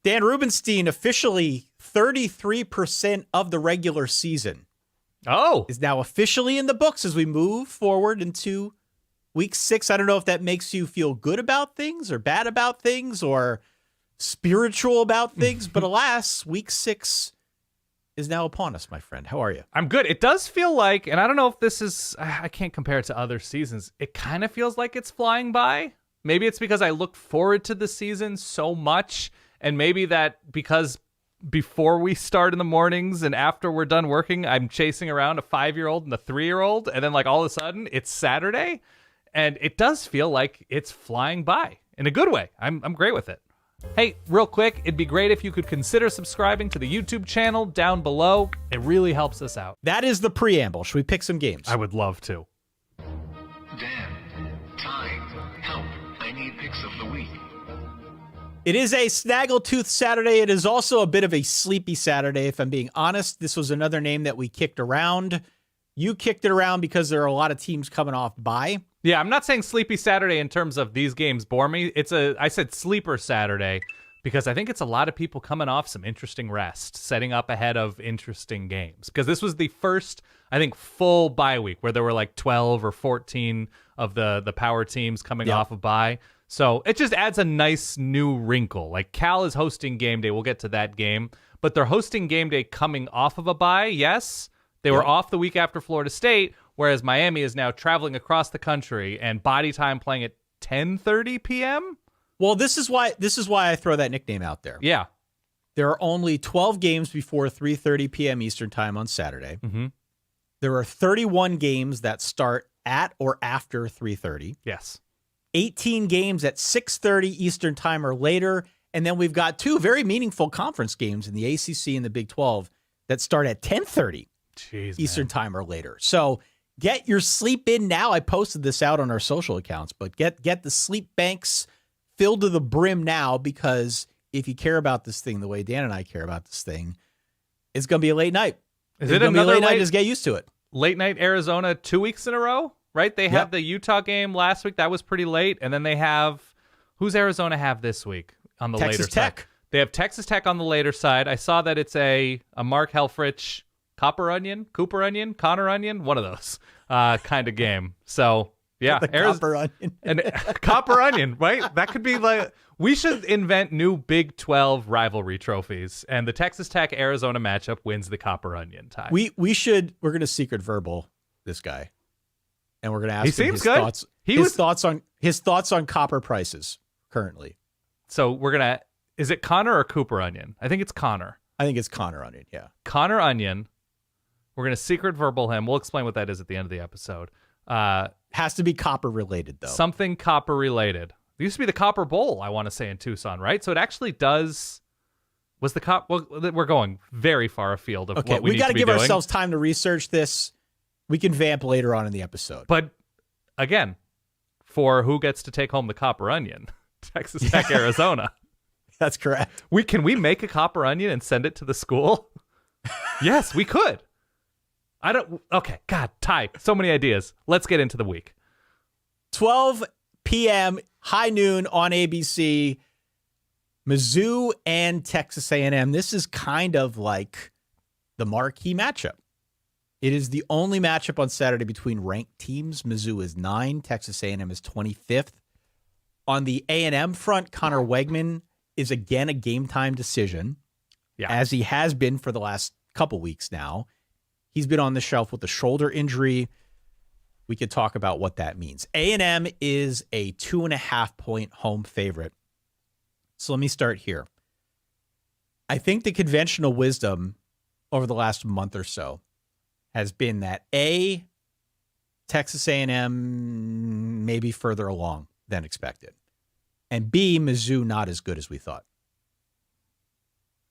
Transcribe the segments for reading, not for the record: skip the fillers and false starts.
Dan Rubenstein, officially 33% of the regular season is now officially in the books as we move forward into week 6. I don't know if that makes you feel good about things or bad about things or spiritual about things, but alas, week 6 is now upon us, my friend. How are you? I'm good. It does feel like, and I don't know if this is, I can't compare it to other seasons. It kind of feels like it's flying by. Maybe it's because I look forward to the season so much, and maybe that because before we start in the mornings and after we're done working, I'm chasing around a 5-year-old and a 3-year-old, and then like all of a sudden it's Saturday, and it does feel like it's flying by in a good way. I'm great with it. Hey, real quick, it'd be great if you could consider subscribing to the YouTube channel down below. It really helps us out. That is the preamble. Should we pick some games? I would love to. Dan, time, help. I need picks of the week. It is a Snaggletooth Saturday. It is also a bit of a sleepy Saturday, if I'm being honest. This was another name that we kicked around. You kicked it around because there are a lot of teams coming off bye. Yeah, I'm not saying sleepy Saturday in terms of these games bore me. I said sleeper Saturday because I think it's a lot of people coming off some interesting rest, setting up ahead of interesting games. Because this was the first, I think, full bye week where there were like 12 or 14 of the power teams coming off of bye. So it just adds a nice new wrinkle. Like Cal is hosting game day. We'll get to that game. But they're hosting game day coming off of a bye, yes. They were off the week after Florida State, whereas Miami is now traveling across the country and body time playing at 10:30 p.m. Well, this is why I throw that nickname out there. Yeah. There are only 12 games before 3:30 p.m. Eastern time on Saturday. Mm-hmm. There are 31 games that start at or after 3:30. Yes. 18 games at 6:30 Eastern time or later, and then we've got 2 very meaningful conference games in the ACC and the Big 12 that start at 10:30 Eastern time or later. So get your sleep in now. I posted this out on our social accounts, but get the sleep banks filled to the brim now, because if you care about this thing the way Dan and I care about this thing, it's going to be a late night. Is it another late night? Just get used to it. Late night Arizona 2 weeks in a row, right? They had the Utah game last week. That was pretty late. And then they have, who's Arizona have this week on the Texas later Tech. side? They have Texas Tech on the later side. I saw that it's a Mark Helfrich Cooper Onion, Connor Onion, one of those kind of game. So yeah, the Copper Onion. And Copper Onion, right? That could be like, we should invent new Big 12 rivalry trophies, and the Texas Tech Arizona matchup wins the Copper Onion tie. We're going to secret verbal this guy, and we're going to ask him his thoughts on copper prices currently. So we're gonna, is it Connor or Cooper Onion? I think it's Connor. I think it's Connor Onion. Yeah, Connor Onion. We're going to secret verbal him. We'll explain what that is at the end of the episode. Has to be copper related, though. Something copper related. It used to be the Copper Bowl, I want to say, in Tucson, right? So it actually does. Was the well, we're going very far afield of what we got to give ourselves time to research this. We can vamp later on in the episode. But again, for who gets to take home the Copper Onion, Texas Tech, Arizona. That's correct. Can we make a Copper Onion and send it to the school? Yes, we could. Okay, God, Ty, so many ideas. Let's get into the week. 12 p.m., high noon on ABC, Mizzou and Texas A&M. This is kind of like the marquee matchup. It is the only matchup on Saturday between ranked teams. Mizzou is 9, Texas A&M is 25th. On the A&M front, Connor Wegman is again a game time decision, as he has been for the last couple weeks now. He's been on the shelf with a shoulder injury. We could talk about what that means. A&M is a 2.5-point home favorite. So let me start here. I think the conventional wisdom over the last month or so has been that A, Texas A&M may be further along than expected, and B, Mizzou not as good as we thought.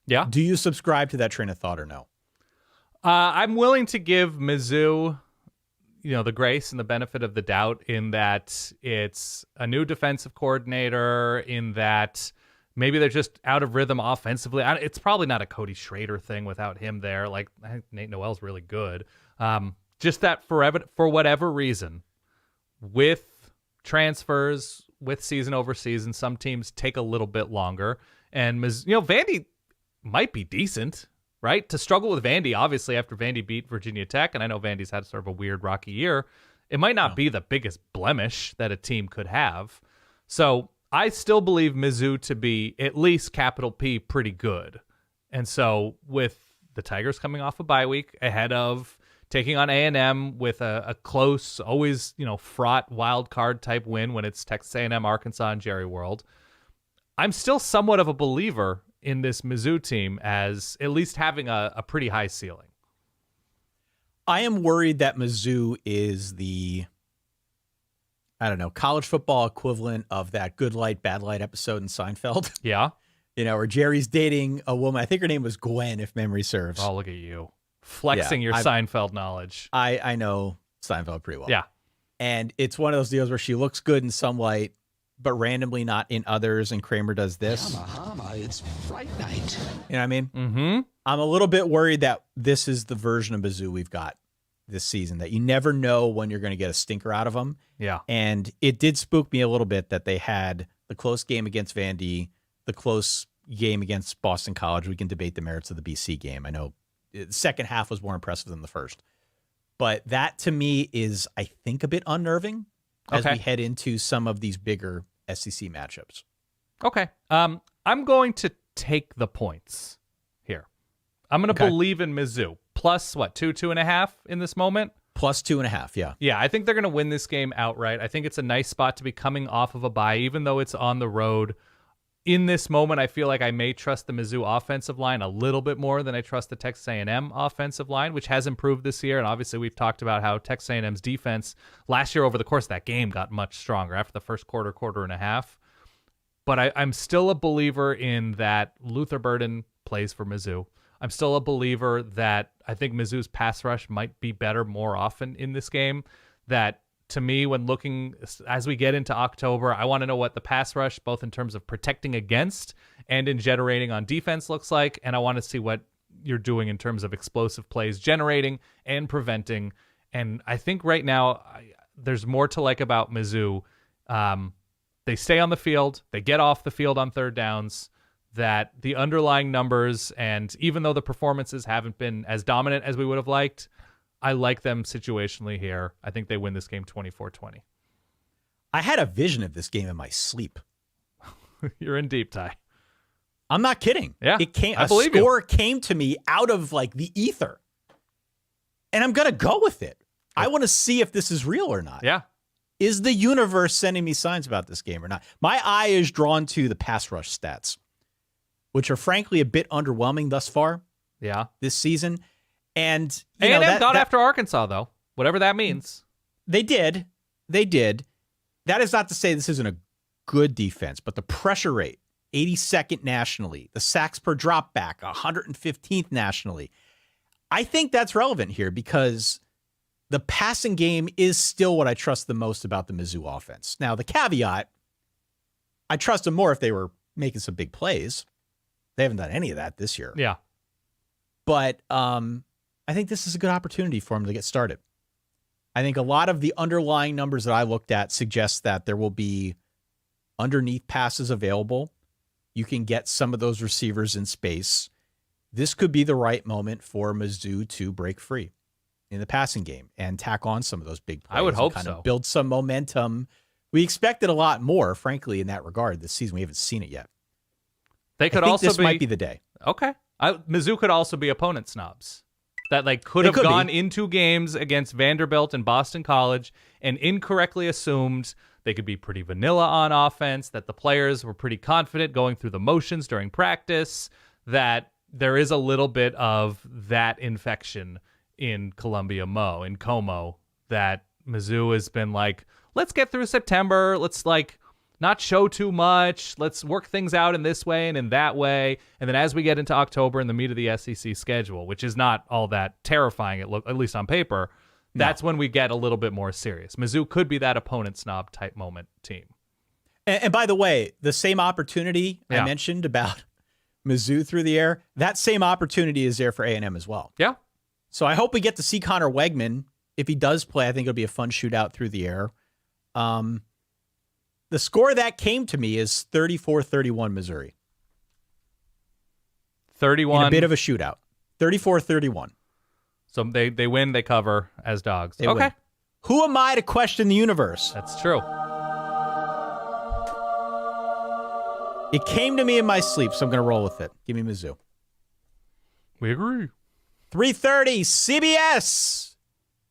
Yeah. Do you subscribe to that train of thought or no? I'm willing to give Mizzou, the grace and the benefit of the doubt in that it's a new defensive coordinator, in that maybe they're just out of rhythm offensively. It's probably not a Cody Schrader thing without him there. Like, I think Nate Noel's really good. Just that for whatever reason, with transfers, with season over season, some teams take a little bit longer. And, Vandy might be decent, right? To struggle with Vandy, obviously, after Vandy beat Virginia Tech, and I know Vandy's had sort of a weird, rocky year, it might not be the biggest blemish that a team could have. So I still believe Mizzou to be at least capital P pretty good. And so with the Tigers coming off a bye week ahead of taking on A&M with a close, always, fraught wild card type win when it's Texas A&M, Arkansas, and Jerry World, I'm still somewhat of a believer in this Mizzou team as at least having a pretty high ceiling. I am worried that Mizzou is the, college football equivalent of that good light, bad light episode in Seinfeld. Yeah. Where Jerry's dating a woman. I think her name was Gwen, if memory serves. Oh, look at you. Flexing your Seinfeld knowledge. I know Seinfeld pretty well. Yeah. And it's one of those deals where she looks good in some light, but randomly not in others, and Kramer does this. It's Fright Night. You know what I mean? Mm-hmm. I'm a little bit worried that this is the version of Mizzou we've got this season, that you never know when you're going to get a stinker out of them. Yeah. And it did spook me a little bit that they had the close game against Vandy, the close game against Boston College. We can debate the merits of the BC game. I know the second half was more impressive than the first. But that, to me, is, I think, a bit unnerving as we head into some of these bigger SEC matchups. Okay. I'm going to take the points here. I'm going to believe in Mizzou. Plus, 2.5 in this moment? Plus 2.5, yeah. Yeah, I think they're going to win this game outright. I think it's a nice spot to be coming off of a bye, even though it's on the road. In this moment, I feel like I may trust the Mizzou offensive line a little bit more than I trust the Texas A&M offensive line, which has improved this year. And obviously, we've talked about how Texas A&M's defense last year over the course of that game got much stronger after the first quarter and a half. But I'm still a believer in that Luther Burden plays for Mizzou. I'm still a believer that I think Mizzou's pass rush might be better more often in this game. That, to me, when looking as we get into October, I want to know what the pass rush, both in terms of protecting against and in generating on defense, looks like. And I want to see what you're doing in terms of explosive plays, generating and preventing. And I think right now there's more to like about Mizzou. They stay on the field. They get off the field on third downs. That the underlying numbers, and even though the performances haven't been as dominant as we would have liked, I like them situationally here. I think they win this game 24-20. I had a vision of this game in my sleep. You're in deep, Ty. I'm not kidding. Yeah, it came. I believe score came to me out of the ether, and I'm gonna go with it. I want to see if this is real or not. Yeah. Is the universe sending me signs about this game or not? My eye is drawn to the pass rush stats, which are frankly a bit underwhelming thus far. Yeah. This season. And A&M got after Arkansas, though, whatever that means. They did. That is not to say this isn't a good defense, but the pressure rate, 82nd nationally, the sacks per drop back, 115th nationally. I think that's relevant here because the passing game is still what I trust the most about the Mizzou offense. Now, the caveat, I trust them more if they were making some big plays. They haven't done any of that this year. Yeah. But I think this is a good opportunity for them to get started. I think a lot of the underlying numbers that I looked at suggest that there will be underneath passes available. You can get some of those receivers in space. This could be the right moment for Mizzou to break free in the passing game and tack on some of those big plays. I would hope kind so. Of build some momentum. We expected a lot more, frankly, in that regard this season. We haven't seen it yet. They could I think also this might be the day. Okay. Mizzou could also be opponent snobs that could have gone into games against Vanderbilt and Boston College and incorrectly assumed they could be pretty vanilla on offense, that the players were pretty confident going through the motions during practice, that there is a little bit of that infection in in Como, that Mizzou has been let's get through September. Let's not show too much. Let's work things out in this way and in that way. And then as we get into October and the meat of the SEC schedule, which is not all that terrifying, at least on paper, that's when we get a little bit more serious. Mizzou could be that opponent snob type moment team. And by the way, the same opportunity I mentioned about Mizzou through the air, that same opportunity is there for A&M as well. Yeah. So I hope we get to see Connor Wegman. If he does play, I think it'll be a fun shootout through the air. The score that came to me is 34-31 Missouri. 31. in a bit of a shootout. 34-31. So they win, they cover as dogs. They okay. win. Who am I to question the universe? That's true. It came to me in my sleep, so I'm going to roll with it. Give me Mizzou. We agree. 3:30 CBS.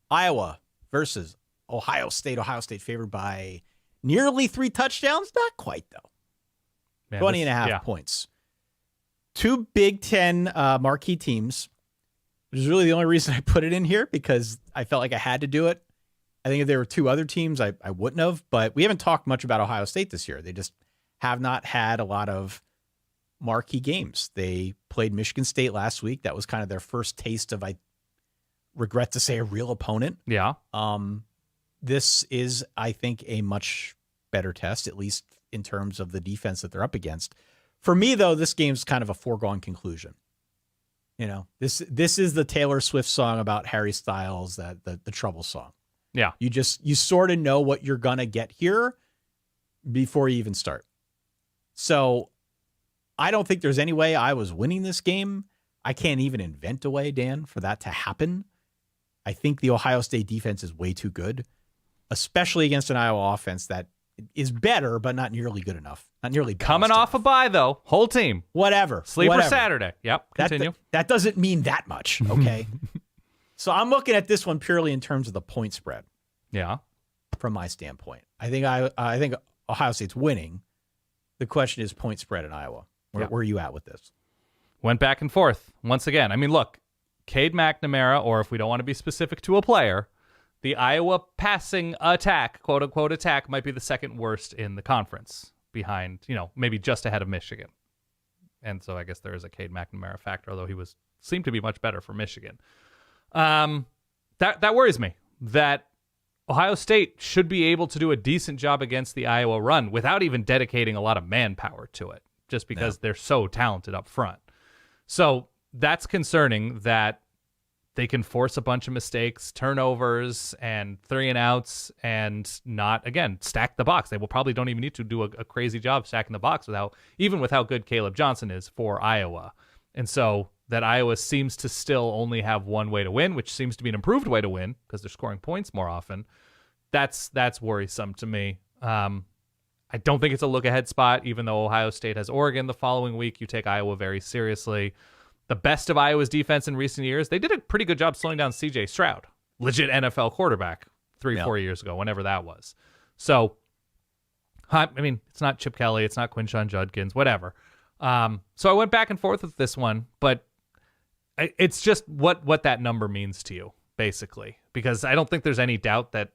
Iowa versus Ohio State. Ohio State favored by nearly 3 touchdowns. Not quite, though. Man, 20 and a half points. 2 Big Ten marquee teams, which is really the only reason I put it in here because I felt like I had to do it. I think if there were 2 other teams, I wouldn't have. But we haven't talked much about Ohio State this year. They just have not had a lot of marquee games. They played Michigan State last week. That was kind of their first taste of, I regret to say, a real opponent. Yeah. This is, I think, a much better test, at least in terms of the defense that they're up against. For me, though, this game's kind of a foregone conclusion. You know, this is the Taylor Swift song about Harry Styles, the Trouble song. Yeah. You sort of know what you're going to get here before you even start. So I don't think there's any way I was winning this game. I can't even invent a way, Dan, for that to happen. I think the Ohio State defense is way too good, especially against an Iowa offense that is better, but not nearly good enough. Not nearly coming off a bye, though. Whole team. Whatever. Sleeper Saturday. Yep. Continue. That doesn't mean that much, okay? So I'm looking at this one purely in terms of the point spread. Yeah. From my standpoint. I think Ohio State's winning. The question is point spread in Iowa. Where are you at with this? Went back and forth once again. I mean, look, Cade McNamara, or if we don't want to be specific to a player, the Iowa passing attack, quote unquote attack, might be the second worst in the conference behind, maybe just ahead of Michigan. And so I guess there is a Cade McNamara factor, although he seemed to be much better for Michigan. That worries me, that Ohio State should be able to do a decent job against the Iowa run without even dedicating a lot of manpower to it, just because they're so talented up front. So that's concerning that they can force a bunch of mistakes, turnovers, and 3-and-outs, and not, again, stack the box. They will probably don't even need to do a crazy job stacking the box even with how good Caleb Johnson is for Iowa. And so that Iowa seems to still only have one way to win, which seems to be an improved way to win because they're scoring points more often. That's worrisome to me. I don't think it's a look-ahead spot, even though Ohio State has Oregon the following week. You take Iowa very seriously. The best of Iowa's defense in recent years, they did a pretty good job slowing down C.J. Stroud, legit NFL quarterback 4 years ago, whenever that was. So, I mean, it's not Chip Kelly, it's not Quinshon Judkins, whatever. So I went back and forth with this one, but it's just what that number means to you, basically, because I don't think there's any doubt that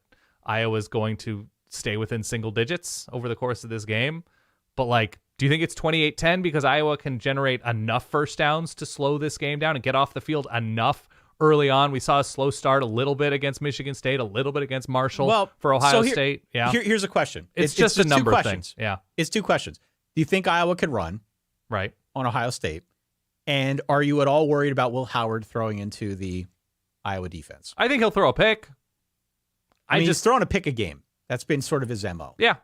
Iowa's going to stay within single digits over the course of this game. But, do you think it's 28-10 because Iowa can generate enough first downs to slow this game down and get off the field enough early on? We saw a slow start a little bit against Michigan State, a little bit against Marshall for Ohio State. Yeah. Here's a question. It's just a number thing. Yeah. It's 2 questions. Do you think Iowa can run right on Ohio State? And are you at all worried about Will Howard throwing into the Iowa defense? I think he'll throw a pick. He's throwing a pick a game. That's been sort of his MO. Yeah.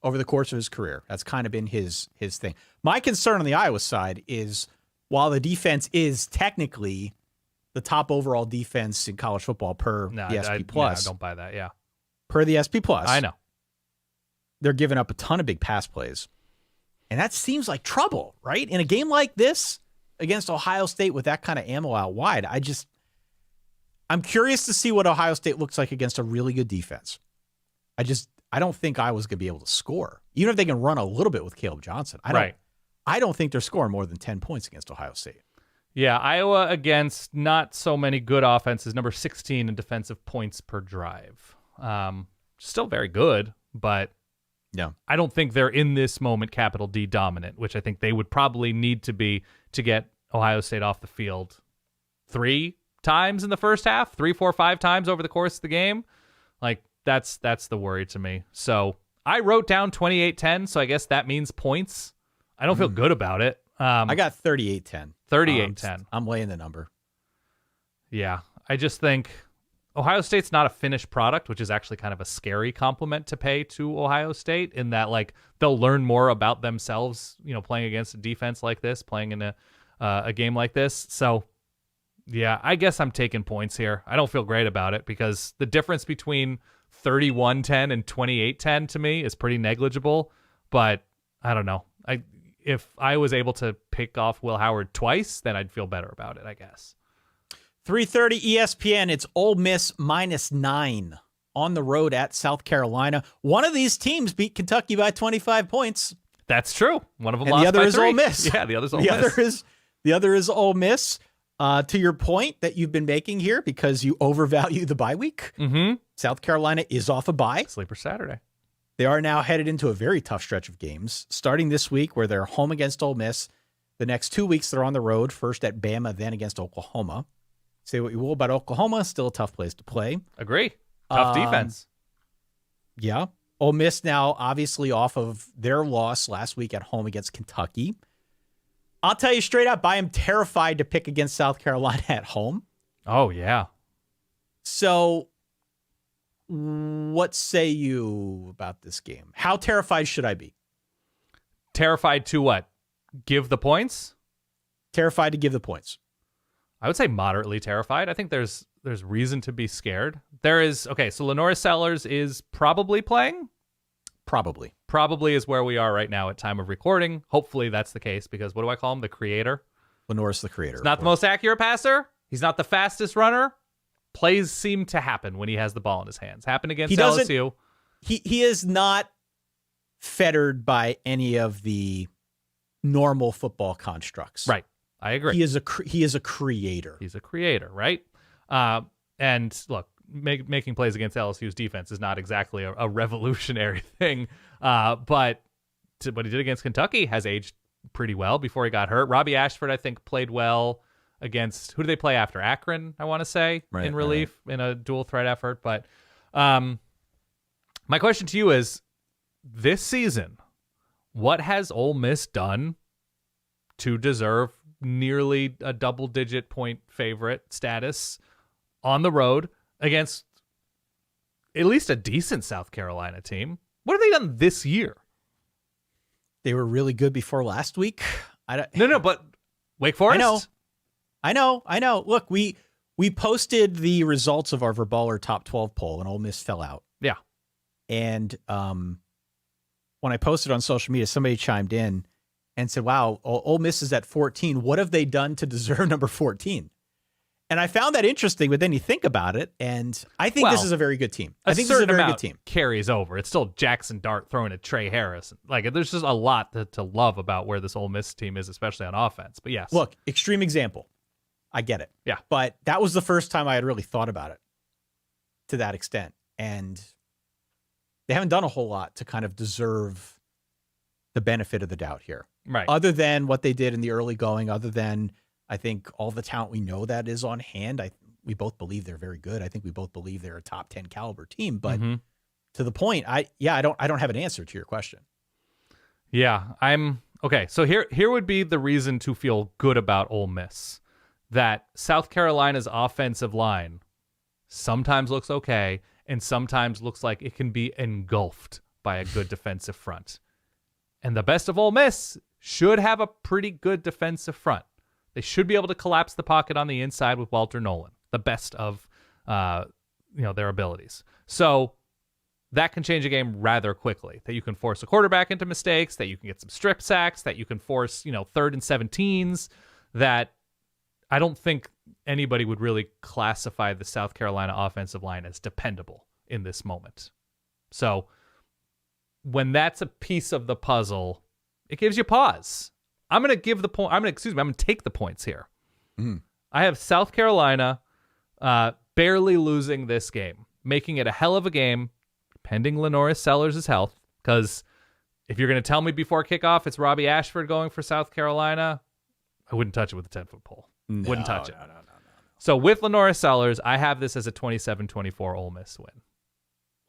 Over the course of his career. That's kind of been his thing. My concern on the Iowa side is while the defense is technically the top overall defense in college football per the SP+. I don't buy that, yeah. Per the SP+. I know. They're giving up a ton of big pass plays. And that seems like trouble, right? In a game like this against Ohio State with that kind of ammo out wide, I'm curious to see what Ohio State looks like against a really good defense. I don't think Iowa's going to be able to score. Even if they can run a little bit with Caleb Johnson. I don't think they're scoring more than 10 points against Ohio State. Yeah, Iowa against not so many good offenses, number 16 in defensive points per drive. Still very good, but I don't think they're in this moment capital D dominant, which I think they would probably need to be to get Ohio State off the field 3 times in the first half, 3, 4, 5 times over the course of the game. That's the worry to me. So I wrote down 28-10, so I guess that means points. I don't feel good about it. I got 38-10. 38-10. I'm laying the number. Yeah, I just think Ohio State's not a finished product, which is actually kind of a scary compliment to pay to Ohio State in that they'll learn more about themselves, playing against a defense like this, playing in a game like this. So, yeah, I guess I'm taking points here. I don't feel great about it because the difference between 31-10 and 28-10 to me is pretty negligible. But I don't know. If I was able to pick off Will Howard twice, then I'd feel better about it, I guess. 3:30 ESPN. It's Ole Miss -9 on the road at South Carolina. One of these teams beat Kentucky by 25 points. That's true. One of them And lost the other by is 3. Ole Miss. Yeah, the other's Ole Miss. The other is Ole Miss. To your point that you've been making here, because you overvalue the bye week, South Carolina is off a bye. Sleeper Saturday. They are now headed into a very tough stretch of games, starting this week where they're home against Ole Miss. The next 2 weeks they're on the road, first at Bama, then against Oklahoma. Say what you will about Oklahoma, still a tough place to play. Agree. Tough defense. Yeah. Ole Miss now obviously off of their loss last week at home against Kentucky. I'll tell you straight up, I am terrified to pick against South Carolina at home. Oh, yeah. So what say you about this game? How terrified should I be? Terrified to what? Give the points? Terrified to give the points. I would say moderately terrified. I think there's reason to be scared. There is, okay, so Lenora Sellers is probably playing? Probably. Probably is where we are right now at time of recording. Hopefully that's the case because what do I call him? The creator? Lenore's the creator. He's not the most accurate passer. He's not the fastest runner. Plays seem to happen when he has the ball in his hands. Happened against LSU. He is not fettered by any of the normal football constructs. Right. I agree. He is a creator. He's a creator, right? And look, making plays against LSU's defense is not exactly a revolutionary thing. But what he did against Kentucky has aged pretty well before he got hurt. Robbie Ashford, I think, played well against, who did they play after? Akron, I want to say, in relief in a dual threat effort. But my question to you is, this season, what has Ole Miss done to deserve nearly a double-digit point favorite status on the road against at least a decent South Carolina team? What have they done this year? They were really good before last week. No, but Wake Forest? I know. Look, we posted the results of our Verballer top 12 poll, and Ole Miss fell out. Yeah. And when I posted on social media, somebody chimed in and said, wow, Ole Miss is at 14. What have they done to deserve number 14? And I found that interesting, but then you think about it, and I think this is a very good team. I think this is a very good team. Carries over. It's still Jackson Dart throwing at Trey Harris. Like, there's just a lot to love about where this Ole Miss team is, especially on offense. But yes. Look, extreme example. I get it. Yeah. But that was the first time I had really thought about it to that extent. And they haven't done a whole lot to kind of deserve the benefit of the doubt here. Right. Other than what they did in the early going, other than I think all the talent we know that is on hand. We both believe they're very good. I think we both believe they're a top 10 caliber team. But to the point, I don't have an answer to your question. Yeah, okay. So here would be the reason to feel good about Ole Miss, that South Carolina's offensive line sometimes looks okay and sometimes looks like it can be engulfed by a good defensive front. And the best of Ole Miss should have a pretty good defensive front. They should be able to collapse the pocket on the inside with Walter Nolan, the best of their abilities. So that can change a game rather quickly. That you can force a quarterback into mistakes, that you can get some strip sacks, that you can force 3rd and 17s. That I don't think anybody would really classify the South Carolina offensive line as dependable in this moment. So when that's a piece of the puzzle, it gives you pause. I'm going to give the point. I'm going to take the points here. I have South Carolina barely losing this game, making it a hell of a game, pending Lenora Sellers' health. Because if you're going to tell me before kickoff it's Robbie Ashford going for South Carolina, I wouldn't touch it with a 10-foot pole. Wouldn't touch it. No. So with Lenora Sellers, I have this as a 27-24 Ole Miss win.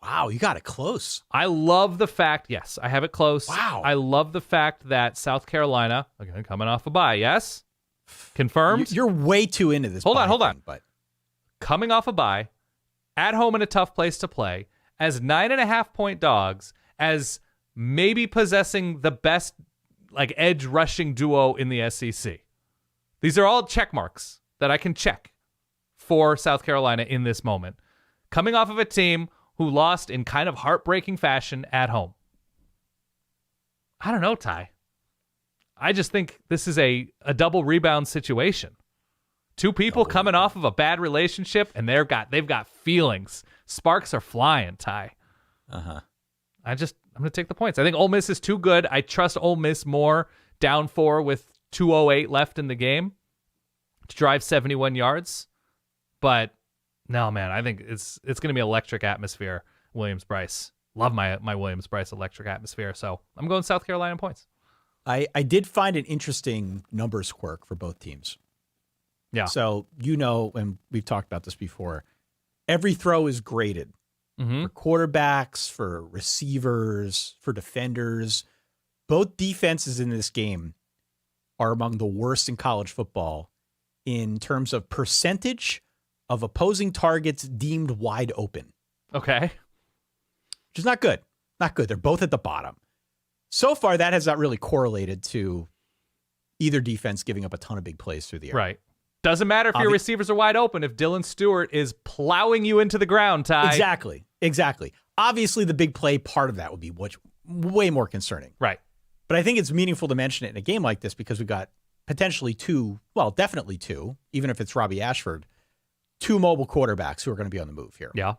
Wow, you got it close. I love the fact, yes, I have it close. Wow. I love the fact that South Carolina, again, coming off a bye, yes? Confirmed? You're way too into this. Hold on. But Coming off a bye, at home in a tough place to play, as 9.5-point dogs, as maybe possessing the best edge rushing duo in the SEC. These are all check marks that I can check for South Carolina in this moment. Coming off of a team who lost in kind of heartbreaking fashion at home. I don't know, Ty. I just think this is a double rebound situation. Two people coming off of a bad relationship, and they've got feelings. Sparks are flying, Ty. Uh-huh. I'm going to take the points. I think Ole Miss is too good. I trust Ole Miss more down 4 with 2:08 left in the game to drive 71 yards. But no, man, I think it's going to be electric atmosphere, Williams-Brice. Love my Williams-Brice electric atmosphere. So I'm going South Carolina points. I did find an interesting numbers quirk for both teams. Yeah. So, and we've talked about this before, every throw is graded for quarterbacks, for receivers, for defenders. Both defenses in this game are among the worst in college football in terms of percentage of opposing targets deemed wide open. Okay. Which is not good. Not good. They're both at the bottom. So far, that has not really correlated to either defense giving up a ton of big plays through the air. Right. Doesn't matter if your receivers are wide open if Dylan Stewart is plowing you into the ground, Ty. Exactly. Obviously, the big play part of that would be way more concerning. Right. But I think it's meaningful to mention it in a game like this because we've got potentially definitely two, even if it's Robbie Ashford, two mobile quarterbacks who are going to be on the move here. Yeah.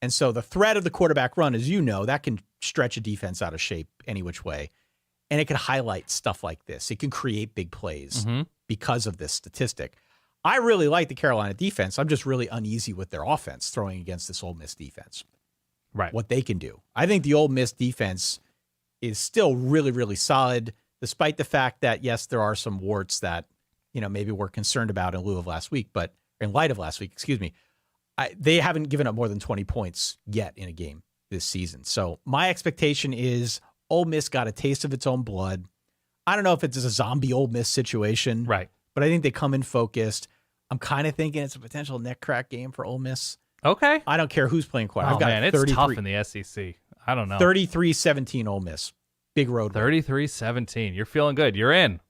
And so the threat of the quarterback run, as you know, that can stretch a defense out of shape any which way. And it can highlight stuff like this. It can create big plays because of this statistic. I really like the Carolina defense. I'm just really uneasy with their offense throwing against this Ole Miss defense. Right. What they can do. I think the Ole Miss defense is still really, really solid, despite the fact that, yes, there are some warts that, maybe we're concerned about in light of last week, excuse me. They haven't given up more than 20 points yet in a game this season. So my expectation is Ole Miss got a taste of its own blood. I don't know if it's a zombie Ole Miss situation. Right. But I think they come in focused. I'm kind of thinking it's a potential neck crack game for Ole Miss. Okay. I don't care who's playing quarterback. Oh, man, it's tough in the SEC. I don't know. 33-17 Ole Miss. Big road. 33-17. You're feeling good. You're in.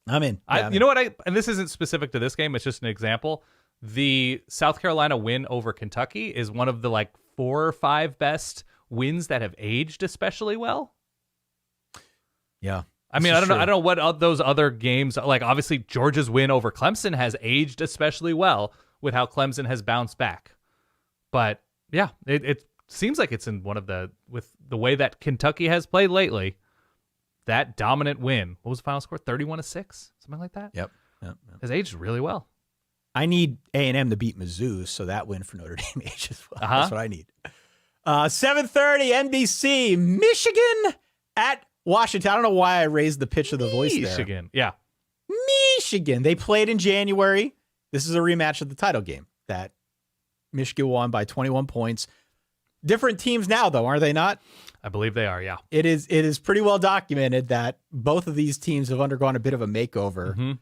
I'm in. Yeah, you know what? And this isn't specific to this game. It's just an example. The South Carolina win over Kentucky is one of the 4 or 5 best wins that have aged especially well. Yeah. I mean, I don't know what those other games, obviously Georgia's win over Clemson has aged especially well with how Clemson has bounced back. But yeah, it seems like it's in with the way that Kentucky has played lately, that dominant win. What was the final score? 31-6? Something like that? Yep. Has aged really well. I need A&M to beat Mizzou, so that win for Notre Dame ages well. That's what I need. 7:30 NBC, Michigan at Washington. I don't know why I raised the pitch of the voice there. Michigan, yeah. Michigan. They played in January. This is a rematch of the title game that Michigan won by 21 points. Different teams now, though, are they not? I believe they are, yeah. It is pretty well documented that both of these teams have undergone a bit of a makeover.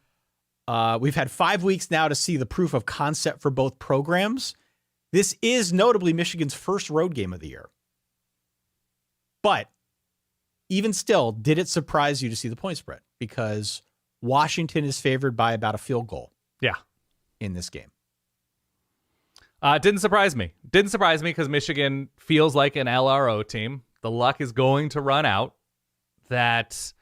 We've had 5 weeks now to see the proof of concept for both programs. This is notably Michigan's first road game of the year. But even still, did it surprise you to see the point spread? Because Washington is favored by about a field goal. Yeah. In this game. Didn't surprise me. Didn't surprise me because Michigan feels like an LRO team. The luck is going to run out. That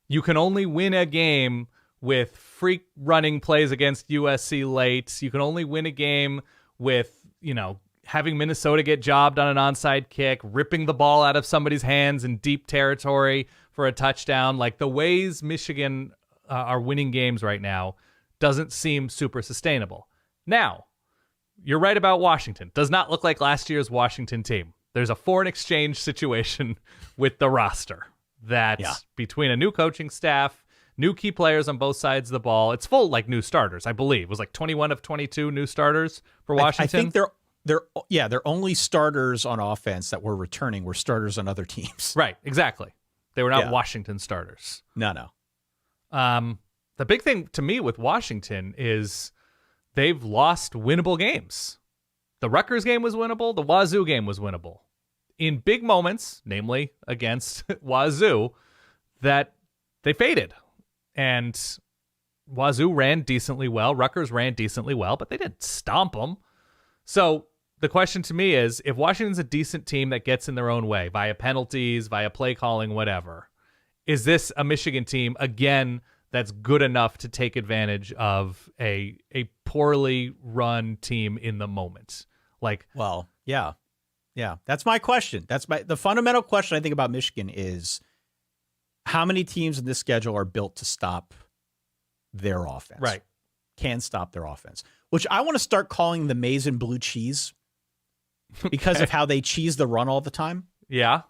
you can only win a game with freak running plays against USC late. You can only win a game with, having Minnesota get jobbed on an onside kick, ripping the ball out of somebody's hands in deep territory for a touchdown. The ways Michigan are winning games right now doesn't seem super sustainable. Now, you're right about Washington. Does not look like last year's Washington team. There's a foreign exchange situation with the roster that between a new coaching staff, new key players on both sides of the ball, it's full new starters, I believe. It was 21 of 22 new starters for Washington. I think they're only starters on offense that were returning were starters on other teams. Right, exactly. They were not Washington starters. No. The big thing to me with Washington is they've lost winnable games. The Rutgers game was winnable. The Wazoo game was winnable. In big moments, namely against Wazoo, that they faded. And Wazoo ran decently well. Rutgers ran decently well, but they didn't stomp them. So the question to me is, if Washington's a decent team that gets in their own way via penalties, via play calling, whatever, is this a Michigan team, again, that's good enough to take advantage of a poorly run team in the moment? Like, well, yeah. That's my question. The fundamental question I think about Michigan is how many teams in this schedule are built to stop their offense? right. Can stop their offense, which I want to start calling the maize and blue cheese because of how they cheese the run all the time. Yeah.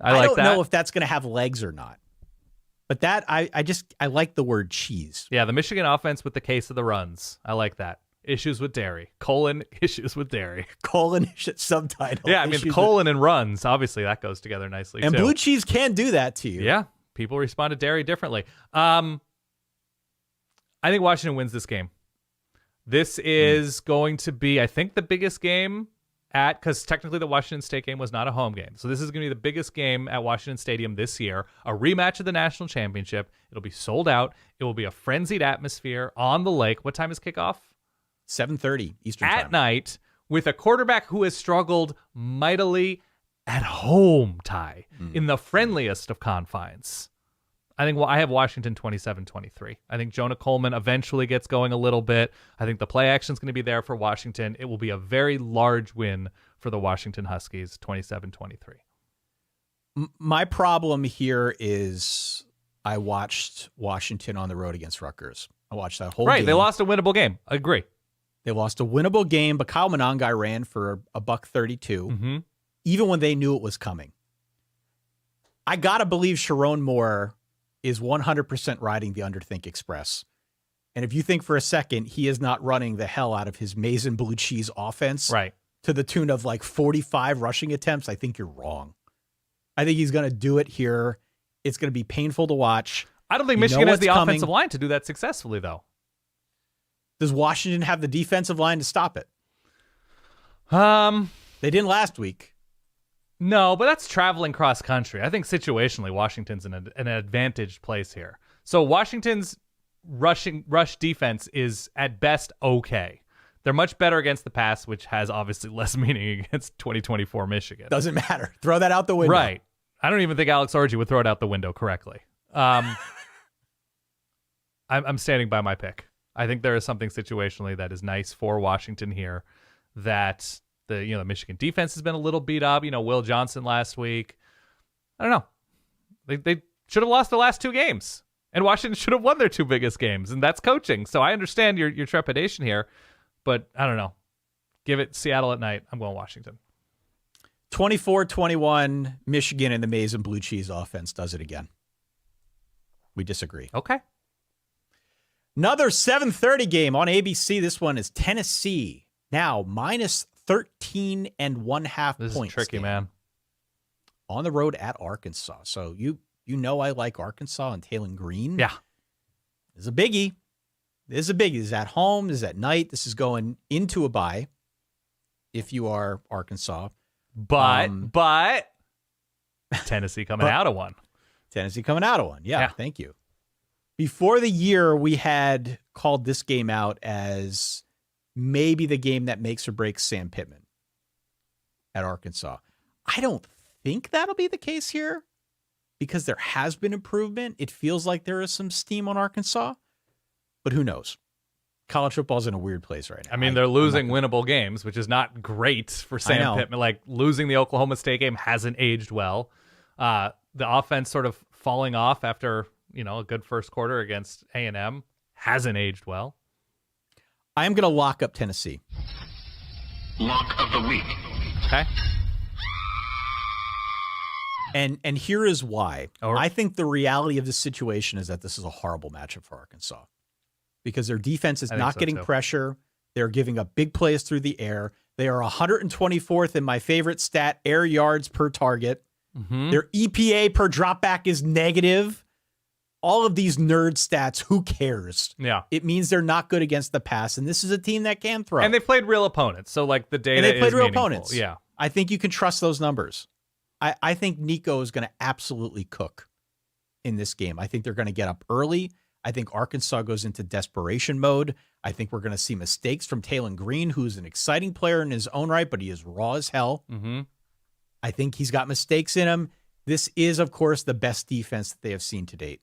I like don't that. know if that's going to have legs or not. But that I like the word cheese. Yeah, the Michigan offense with the case of the runs. I like that. Issues with dairy. : issues with dairy. Colon subtitle. Yeah, I mean, colon and runs. Obviously, that goes together nicely, and too. blue cheese can do that to you. Yeah, people respond to dairy differently. I think Washington wins this game. This is going to be, I think, the biggest game because technically the Washington State game was not a home game. So this is going to be the biggest game at Washington Stadium this year, a rematch of the national championship. It'll be sold out. It will be a frenzied atmosphere on the lake. What time is kickoff? 7:30 Eastern time. At night, with a quarterback who has struggled mightily at home, Ty, in the friendliest of confines. I think I have Washington 27-23. I think Jonah Coleman eventually gets going a little bit. I think the play action is going to be there for Washington. It will be a very large win for the Washington Huskies, 27-23. My problem here is I watched Washington on the road against Rutgers. I watched that whole game. Right, they lost a winnable game. I agree. They lost a winnable game, but Kyle Monangai ran for a $132, even when they knew it was coming. I got to believe Sharon Moore is 100% riding the Underthink Express. And if you think for a second he is not running the hell out of his maize and blue cheese offense right, to the tune of like 45 rushing attempts, I think you're wrong. I think he's going to do it here. It's going to be painful to watch. I don't think Michigan has the offensive line to do that successfully, though. Does Washington have the defensive line to stop it? They didn't last week. No, but that's traveling cross country. I think situationally, Washington's in an advantaged place here. So Washington's rush defense is at best okay. They're much better against the pass, which has obviously less meaning against 2024 Michigan. Doesn't matter. Throw that out the window. Right. I don't even think Alex Orji would throw it out the window correctly. I'm standing by my pick. I think there is something situationally that is nice for Washington here that the Michigan defense has been a little beat up. Will Johnson last week. I don't know. They should have lost the last two games, and Washington should have won their two biggest games, and that's coaching. So I understand your trepidation here, but I don't know. Give it Seattle at night. I'm going Washington. 24-21, Michigan and the maize and blue cheese offense does it again. We disagree. Okay. Another 7:30 game on ABC. This one is Tennessee. Now minus 13.5 points. This is tricky, game. Man. On the road at Arkansas. So you I like Arkansas and Taylor Green. Yeah. This is a biggie. This is at home. This is at night. This is going into a bye if you are Arkansas. But Tennessee coming out of one. Tennessee coming out of one. Yeah, thank you. Before the year, we had called this game out as maybe the game that makes or breaks Sam Pittman at Arkansas. I don't think that'll be the case here because there has been improvement. It feels like there is some steam on Arkansas, but who knows? College football's in a weird place right now. I mean, they're losing winnable games, which is not great for Sam Pittman. Like losing the Oklahoma State game hasn't aged well. The offense sort of falling off after, a good first quarter against A&M hasn't aged well. I am going to lock up Tennessee. Lock of the week. Okay. And here is why. All right. I think the reality of this situation is that this is a horrible matchup for Arkansas because their defense is not getting pressure. They're giving up big plays through the air. They are 124th in my favorite stat, air yards per target. Mm-hmm. Their EPA per dropback is negative. All of these nerd stats, who cares? Yeah. It means they're not good against the pass, and this is a team that can throw. And they played real opponents, so like the data and they played is real meaningful. opponents. Yeah. I think you can trust those numbers. I think Nico is going to absolutely cook in this game. I think they're going to get up early. I think Arkansas goes into desperation mode. I think we're going to see mistakes from Taylon Green, who's an exciting player in his own right, but he is raw as hell. Mm-hmm. I think he's got mistakes in him. This is, of course, the best defense that they have seen to date.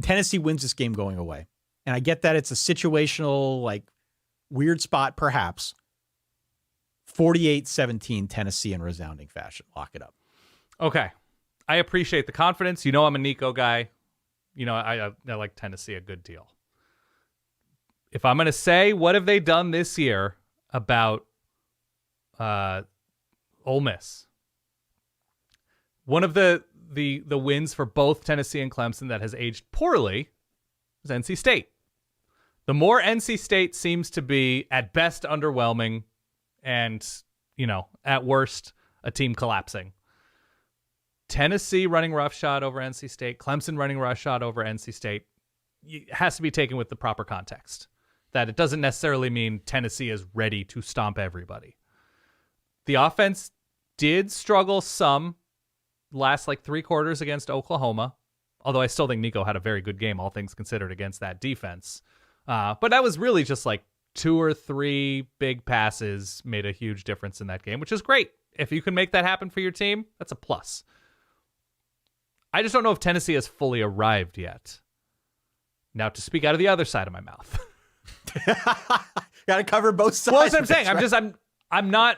Tennessee wins this game going away. And I get that it's a situational, like, weird spot, perhaps. 48-17 Tennessee in resounding fashion. Lock it up. Okay. I appreciate the confidence. You know I'm a Nico guy. You know, I like Tennessee a good deal. If I'm going to say, what have they done this year about Ole Miss? One of the wins for both Tennessee and Clemson that has aged poorly is NC State. The more NC State seems to be, at best, underwhelming and, you know, at worst, a team collapsing. Tennessee running roughshod over NC State, Clemson running roughshod over NC State, it has to be taken with the proper context. That it doesn't necessarily mean Tennessee is ready to stomp everybody. The offense did struggle some last like 3 quarters against Oklahoma, although I still think Nico had a very good game, all things considered, against that defense. But that was really just like 2 or 3 big passes made a huge difference in that game, which is great. If you can make that happen for your team, that's a plus. I just don't know if Tennessee has fully arrived yet. Now, to speak out of the other side of my mouth. Got to cover both sides. Well, that's what I'm saying. Right?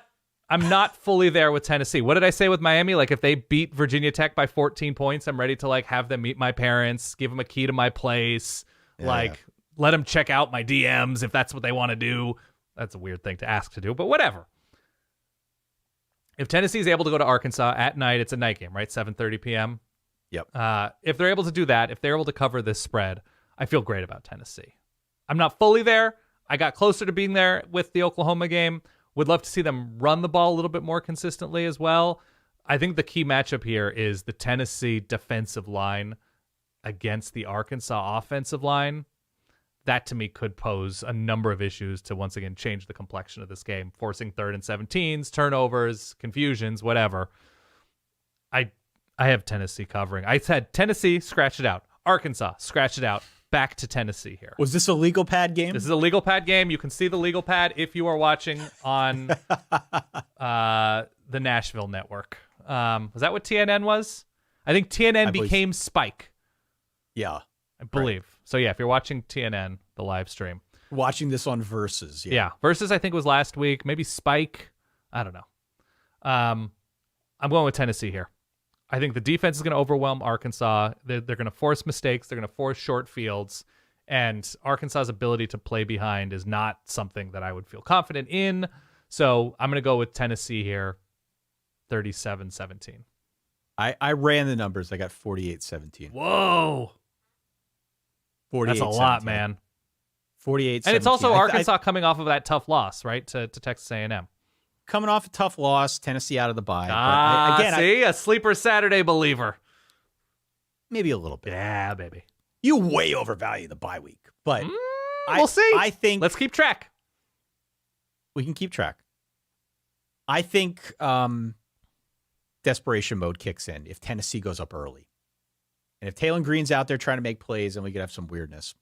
I'm not fully there with Tennessee. What did I say with Miami? Like, if they beat Virginia Tech by 14 points, I'm ready to like have them meet my parents, give them a key to my place, let them check out my DMs if that's what they want to do. That's a weird thing to ask to do, but whatever. If Tennessee is able to go to Arkansas at night, it's a night game, right? 7:30 p.m. Yep. If they're able to do that, if they're able to cover this spread, I feel great about Tennessee. I'm not fully there. I got closer to being there with the Oklahoma game. Would love to see them run the ball a little bit more consistently as well. I think the key matchup here is the Tennessee defensive line against the Arkansas offensive line. That, to me, could pose a number of issues to, once again, change the complexion of this game, forcing 3rd and 17s, turnovers, confusions, whatever. I have Tennessee covering. I said Tennessee, scratch it out. Arkansas, scratch it out. Back to Tennessee here. Was this a legal pad game? This is a legal pad game. You can see the legal pad if you are watching on the Nashville network. Was that what TNN was? I think TNN became Spike. Yeah. I believe. Right. So, yeah, if you're watching TNN, the live stream. Watching this on Versus. Yeah. Versus, I think, was last week. Maybe Spike. I don't know. I'm going with Tennessee here. I think the defense is going to overwhelm Arkansas. They're going to force mistakes. They're going to force short fields. And Arkansas's ability to play behind is not something that I would feel confident in. So I'm going to go with Tennessee here, 37-17. I ran the numbers. I got 48-17. Whoa. That's a lot, man. 48-17. And it's also Arkansas coming off of that tough loss, right, to Texas A&M. Coming off a tough loss, Tennessee out of the bye. A sleeper Saturday believer. Maybe a little bit. Yeah, baby. You way overvalue the bye week, but we'll see. I think let's keep track. We can keep track. I think desperation mode kicks in if Tennessee goes up early, and if Taylon Green's out there trying to make plays, and we could have some weirdness.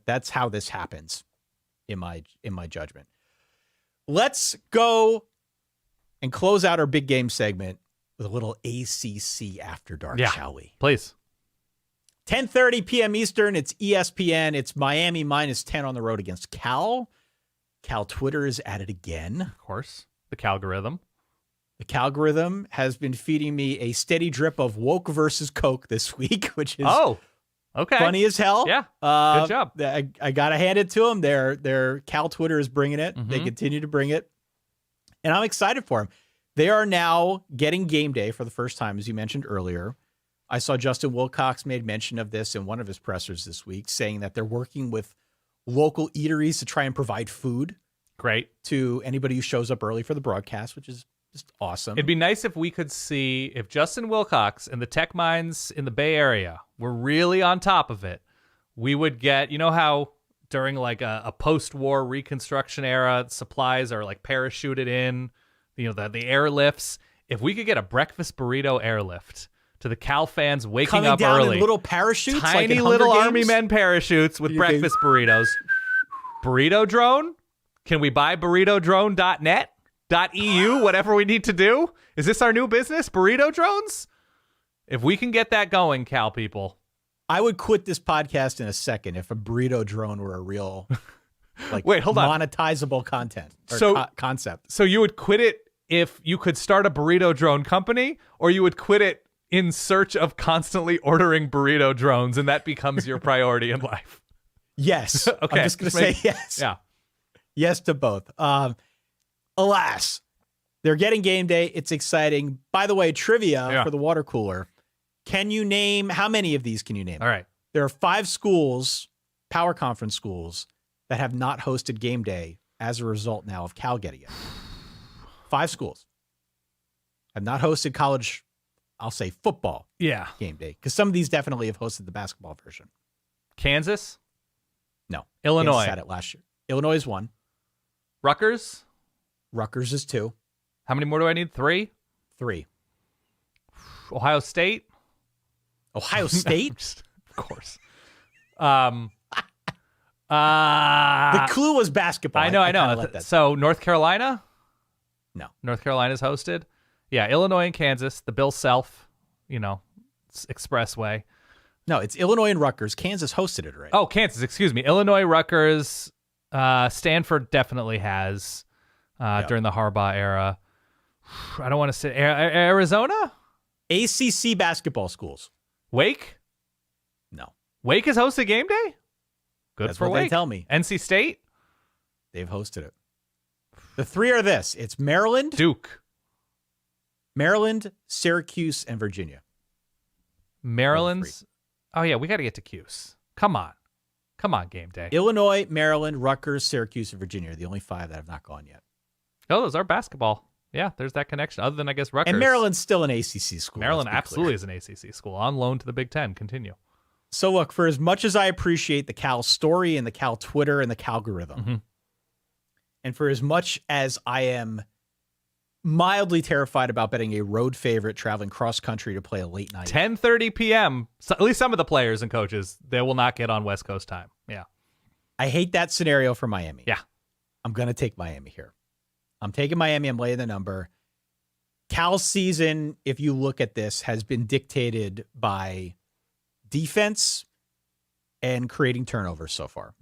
That's how this happens, in my judgment. Let's go and close out our big game segment with a little ACC After Dark, shall we? Please. 10:30 p.m. Eastern. It's ESPN. It's Miami -10 on the road against Cal. Cal Twitter is at it again. Of course. The Calgorithm. The Calgorithm has been feeding me a steady drip of woke versus Coke this week, which is funny as hell. Yeah. Good job. I got to hand it to them. Their Cal Twitter is bringing it. Mm-hmm. They continue to bring it. And I'm excited for them. They are now getting game day for the first time, as you mentioned earlier. I saw Justin Wilcox made mention of this in one of his pressers this week, saying that they're working with local eateries to try and provide food. Great. To anybody who shows up early for the broadcast, which is just awesome. It'd be nice if we could see if Justin Wilcox and the tech minds in the Bay Area were really on top of it. We would get, you know how during like a post-war Reconstruction era, supplies are like parachuted in, you know, the airlifts. If we could get a breakfast burrito airlift to the Cal fans waking Coming up down early. in little parachutes, like Tiny in little Hunger Army Games? men parachutes with breakfast burritos. Burrito drone? Can we buy burritodrone.net? .eu? Whatever we need to do? Is this our new business? Burrito drones? If we can get that going, Cal people. I would quit this podcast in a second if a burrito drone were a real, like, Wait, hold on. monetizable concept. So you would quit it if you could start a burrito drone company, or you would quit it in search of constantly ordering burrito drones, and that becomes your priority in life? Yes. Okay. I'm just going to say yes. Yeah. Yes to both. Alas, they're getting game day. It's exciting. By the way, trivia for the water cooler. Can you name, how many of these can you name? All right. There are 5 schools, power conference schools, that have not hosted game day as a result now of Cal getting it. 5 schools have not hosted college, I'll say football game day, because some of these definitely have hosted the basketball version. Kansas? No. Illinois? Kansas had it last year. Illinois is 1. Rutgers? Rutgers is 2. How many more do I need? 3? 3. Ohio State? Ohio State? Of course. The clue was basketball. I know. kinda let that- So North Carolina? No. North Carolina's hosted? Yeah, Illinois and Kansas. The Bill Self, expressway. No, it's Illinois and Rutgers. Kansas hosted it already. Oh, Kansas, excuse me. Illinois, Rutgers, Stanford definitely has during the Harbaugh era. I don't want to say Arizona? ACC basketball schools. Wake? No. Wake has hosted game day? Good That's for what Wake. they tell me. NC State? They've hosted it. The 3 are this. It's Maryland, Duke. Syracuse, and Virginia. Maryland's. Oh, yeah, we got to get to Cuse. Come on, game day. Illinois, Maryland, Rutgers, Syracuse, and Virginia are the only 5 that have not gone yet. Oh, those are basketball. Yeah, there's that connection. Other than, I guess, Rutgers. And Maryland's still an ACC school. Maryland let's be absolutely clear. is an ACC school. On loan to the Big Ten. Continue. So look, for as much as I appreciate the Cal story and the Cal Twitter and the Calgorithm, and for as much as I am mildly terrified about betting a road favorite traveling cross country to play a late night. 10:30 p.m. So at least some of the players and coaches, they will not get on West Coast time. Yeah. I hate that scenario for Miami. Yeah. I'm going to take Miami here. I'm taking Miami. I'm laying the number. Cal's season, if you look at this, has been dictated by defense and creating turnovers so far.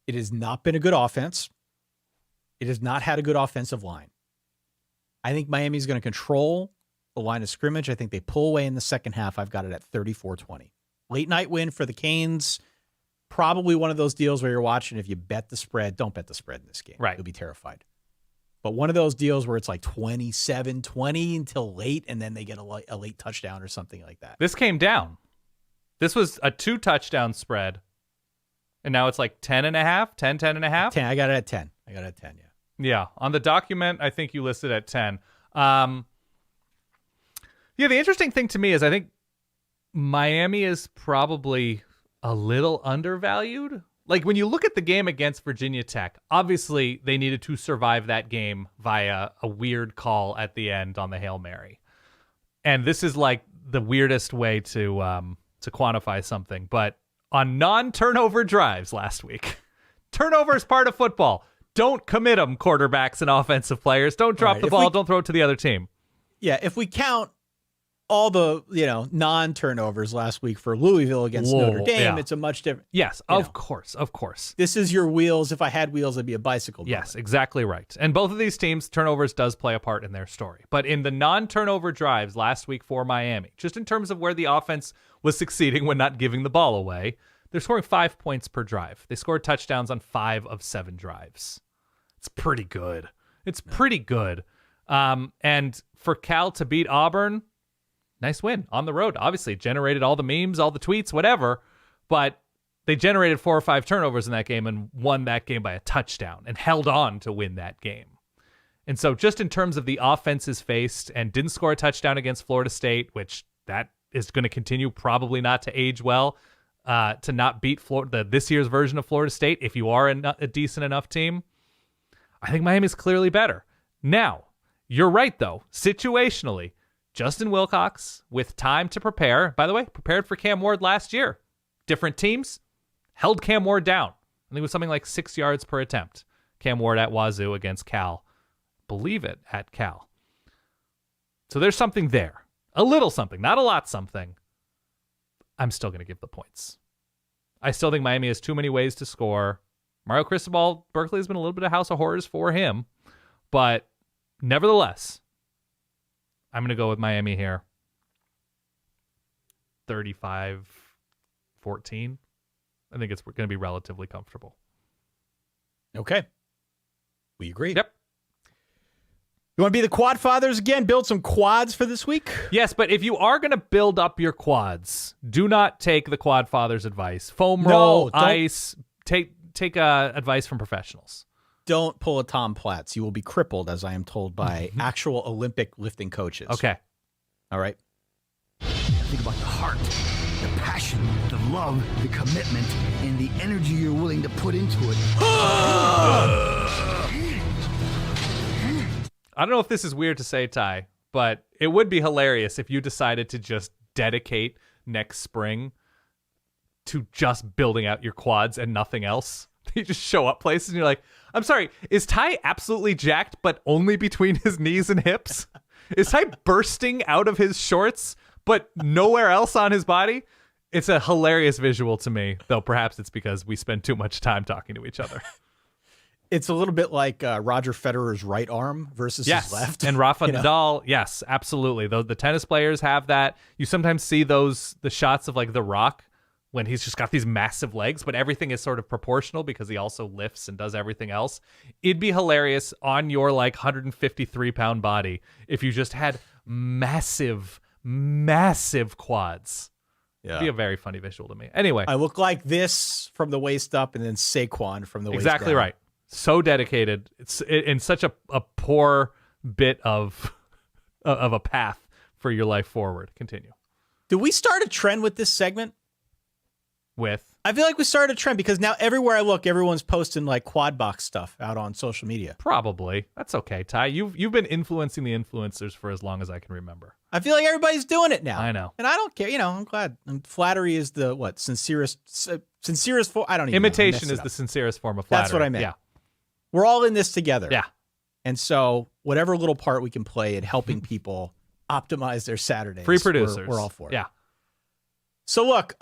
It has not been a good offense. It has not had a good offensive line. I think Miami's going to control the line of scrimmage. I think they pull away in the second half. I've got it at 34-20. Late night win for the Canes. Probably one of those deals where you're watching. If you bet the spread, don't bet the spread in this game. Right. You'll be terrified. But one of those deals where it's like 27-20 until late, and then they get a late touchdown or something like that. This came down. This was a 2-touchdown spread. And now it's like 10.5, 10.5. 10. I got it at 10. Yeah. Yeah. On the document, I think you listed at 10. Yeah, the interesting thing to me is I think Miami is probably a little undervalued. Like when you look at the game against Virginia Tech, obviously they needed to survive that game via a weird call at the end on the Hail Mary. And this is like the weirdest way to quantify something. But on non-turnover drives last week, turnover is part of football. Don't commit them, quarterbacks and offensive players. Don't drop the ball. Don't throw it to the other team. Yeah, if we count all the non-turnovers last week for Louisville against Notre Dame, it's a much different. Yes, of course. This is your wheels. If I had wheels, I'd be a bicycle. Yes, exactly right. And both of these teams, turnovers does play a part in their story. But in the non-turnover drives last week for Miami, just in terms of where the offense was succeeding when not giving the ball away, they're scoring 5 points per drive. They scored touchdowns on 5 of 7 drives. It's pretty good. And for Cal to beat Auburn, nice win on the road. Obviously, it generated all the memes, all the tweets, whatever. But they generated 4 or 5 turnovers in that game and won that game by a touchdown and held on to win that game. And so just in terms of the offenses faced, and didn't score a touchdown against Florida State, which that is going to continue probably not to age well, to not beat this year's version of Florida State if you are a decent enough team. I think Miami's clearly better. Now, you're right, though. Situationally, Justin Wilcox, with time to prepare, by the way, prepared for Cam Ward last year. Different teams held Cam Ward down. I think it was something like 6 yards per attempt. Cam Ward at Wazoo against Cal. Believe it, at Cal. So there's something there. A little something, not a lot something. I'm still going to give the points. I still think Miami has too many ways to score. Mario Cristobal, Berkeley has been a little bit of house of horrors for him. But nevertheless, I'm going to go with Miami here. 35-14. I think it's going to be relatively comfortable. Okay. We agree. Yep. You want to be the quad fathers again? Build some quads for this week? Yes, but if you are going to build up your quads, do not take the quad fathers' advice. Foam roll, ice, take advice from professionals. Don't pull a Tom Platz. You will be crippled, as I am told by actual Olympic lifting coaches. Okay. All right. Think about the heart, the passion, the love, the commitment, and the energy you're willing to put into it. I don't know if this is weird to say, Ty, but it would be hilarious if you decided to just dedicate next spring to just building out your quads and nothing else. You just show up places and you're like, I'm sorry, is Ty absolutely jacked but only between his knees and hips? Is Ty bursting out of his shorts but nowhere else on his body? It's a hilarious visual to me, though perhaps it's because we spend too much time talking to each other. It's a little bit like Roger Federer's right arm versus his left. And Rafa Nadal, yes, absolutely. The tennis players have that. You sometimes see the shots of like The Rock when he's just got these massive legs, but everything is sort of proportional because he also lifts and does everything else. It'd be hilarious on your like 153-pound body if you just had massive quads. Yeah. It'd be a very funny visual to me. Anyway. I look like this from the waist up and then Saquon from the waist exactly down. Right. So dedicated. It's in such a poor bit of a path for your life forward. Continue. Did we start a trend with this segment? With? I feel like we started a trend because now everywhere I look, everyone's posting like quad box stuff out on social media. Probably. That's okay, Ty. You've been influencing the influencers for as long as I can remember. I feel like everybody's doing it now. I know. And I don't care. I'm glad. And flattery is the sincerest form. I don't even Imitation know. is the sincerest form of flattery. That's what I meant. Yeah. We're all in this together. Yeah. And so whatever little part we can play in helping people optimize their Saturdays. Free producers. We're all for it. Yeah. So look,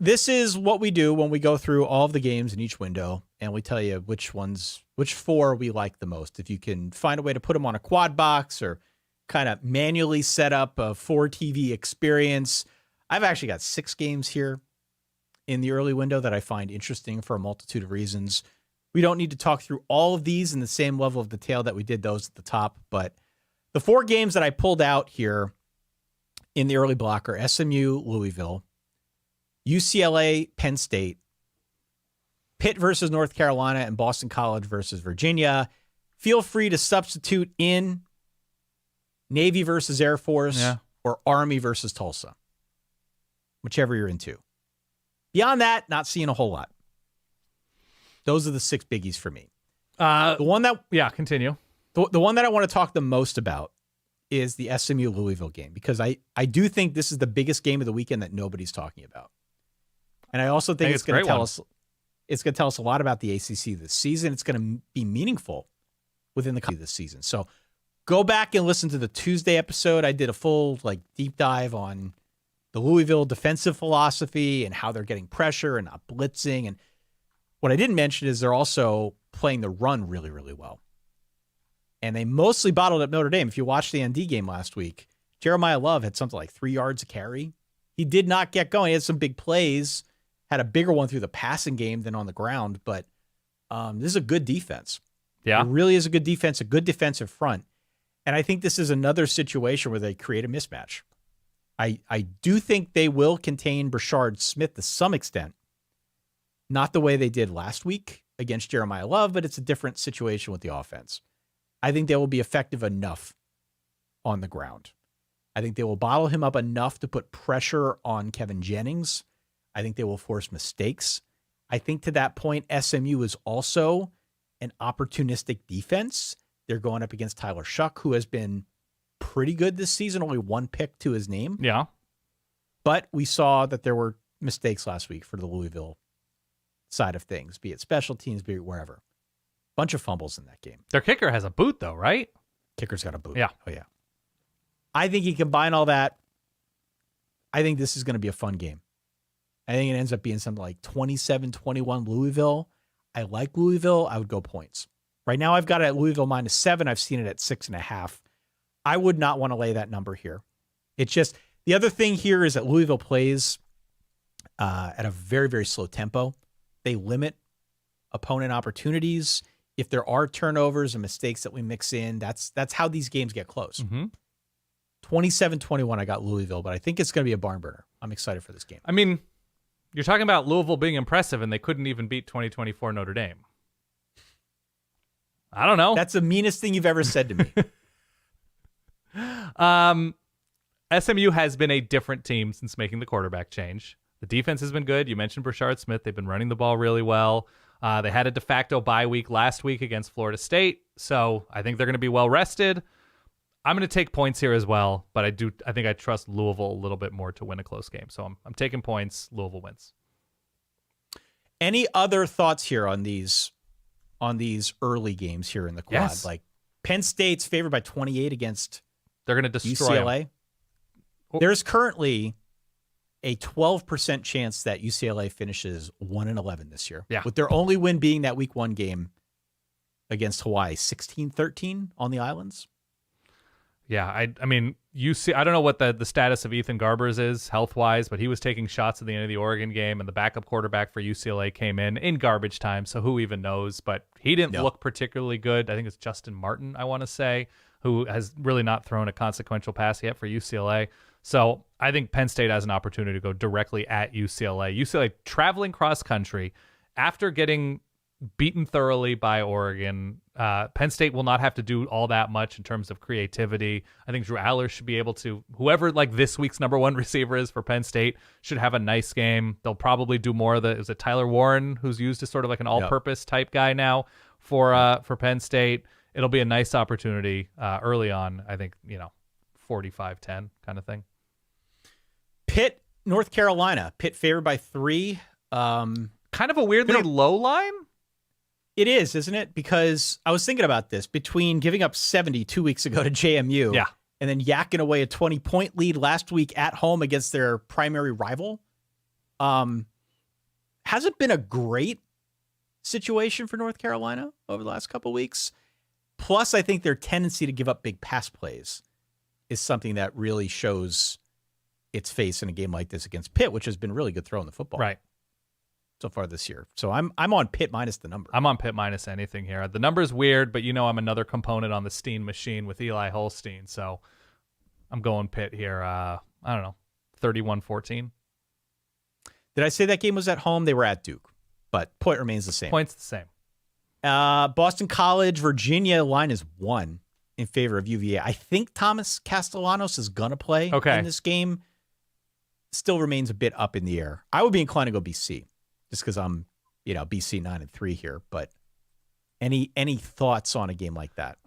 this is what we do when we go through all of the games in each window, and we tell you which four we like the most. If you can find a way to put them on a quad box or kind of manually set up a 4TV experience. I've actually got 6 games here in the early window that I find interesting for a multitude of reasons. We don't need to talk through all of these in the same level of detail that we did those at the top, but the 4 games that I pulled out here in the early block are SMU, Louisville, UCLA, Penn State, Pitt versus North Carolina, and Boston College versus Virginia. Feel free to substitute in Navy versus Air Force or Army versus Tulsa, whichever you're into. Beyond that, not seeing a whole lot. Those are the 6 biggies for me. The one that continue. The one that I want to talk the most about is the SMU Louisville game, because I do think this is the biggest game of the weekend that nobody's talking about. And I also think it's going to tell us a lot about the ACC this season. It's going to be meaningful within the country this season. So go back and listen to the Tuesday episode. I did a full deep dive on the Louisville defensive philosophy and how they're getting pressure and not blitzing. And what I didn't mention is they're also playing the run really, really well. And they mostly bottled up Notre Dame. If you watched the ND game last week, Jeremiah Love had something like 3 yards a carry. He did not get going. He had some big plays, had a bigger one through the passing game than on the ground. But this is a good defense. Yeah. It really is a good defense, a good defensive front. And I think this is another situation where they create a mismatch. I do think they will contain Brashard Smith to some extent. Not the way they did last week against Jeremiah Love, but it's a different situation with the offense. I think they will be effective enough on the ground. I think they will bottle him up enough to put pressure on Kevin Jennings. I think they will force mistakes. I think to that point, SMU is also an opportunistic defense. They're going up against Tyler Shuck, who has been pretty good this season, only one pick to his name. Yeah. But we saw that there were mistakes last week for the Louisville side of things, be it special teams, be it wherever. Bunch of fumbles in that game. Their kicker has a boot, though, right? Kicker's got a boot. Yeah. Oh, yeah. I think you combine all that. I think this is going to be a fun game. I think it ends up being something like 27-21 Louisville. I like Louisville. I would go points. Right now, I've got it at Louisville -7. I've seen it at 6.5. I would not want to lay that number here. It's just, the other thing here is that Louisville plays at a very, very slow tempo. They limit opponent opportunities. If there are turnovers and mistakes that we mix in, that's how these games get close. 27-21, I got Louisville, but I think it's going to be a barn burner. I'm excited for this game. I mean, you're talking about Louisville being impressive, and they couldn't even beat 2024 Notre Dame. I don't know. That's the meanest thing you've ever said to me. SMU has been a different team since making the quarterback change. The defense has been good. You mentioned Brashard Smith. They've been running the ball really well. They had a de facto bye week last week against Florida State, so I think they're going to be well rested. I'm going to take points here as well, but I think I trust Louisville a little bit more to win a close game. So I'm taking points. Louisville wins. Any other thoughts here on these early games here in the quad? Yes. Like Penn State's favored by 28 against They're going to destroy UCLA. them. There's currently a 12% chance that UCLA finishes 1-11 this year. Yeah. With their only win being that week 1 game against Hawaii, 16-13 on the islands. Yeah, I mean, I don't know what the status of Ethan Garbers is health-wise, but he was taking shots at the end of the Oregon game, and the backup quarterback for UCLA came in garbage time, so who even knows? But he didn't look particularly good. I think it's Justin Martin, I want to say, who has really not thrown a consequential pass yet for UCLA. So I think Penn State has an opportunity to go directly at UCLA. UCLA traveling cross-country after getting beaten thoroughly by Oregon. Penn State will not have to do all that much in terms of creativity. I think Drew Aller should be able to, whoever like this week's number 1 receiver is for Penn State, should have a nice game. They'll probably do more of is it Tyler Warren, who's used as sort of like an all-purpose type guy now for Penn State. It'll be a nice opportunity early on. I think, 45-10 kind of thing. Pitt, North Carolina. Pitt favored by 3. Kind of a weirdly low line. It is, isn't it? Because I was thinking about this between giving up 70 2 weeks ago to JMU and then yakking away a 20-point lead last week at home against their primary rival. Hasn't been a great situation for North Carolina over the last couple of weeks. Plus, I think their tendency to give up big pass plays is something that really shows its face in a game like this against Pitt, which has been really good throwing the football. Right. So far this year. So I'm on Pitt minus the number. I'm on Pitt minus anything here. The number's weird, but I'm another component on the Steen machine with Eli Holstein. So I'm going Pitt here. I don't know, 31-14. Did I say that game was at home? They were at Duke, but point remains the same. Point's the same. Boston College, Virginia line is 1 in favor of UVA. I think Thomas Castellanos is going to play in this game. Still remains a bit up in the air. I would be inclined to go BC. Just because I'm, BC 9-3 here, but any thoughts on a game like that?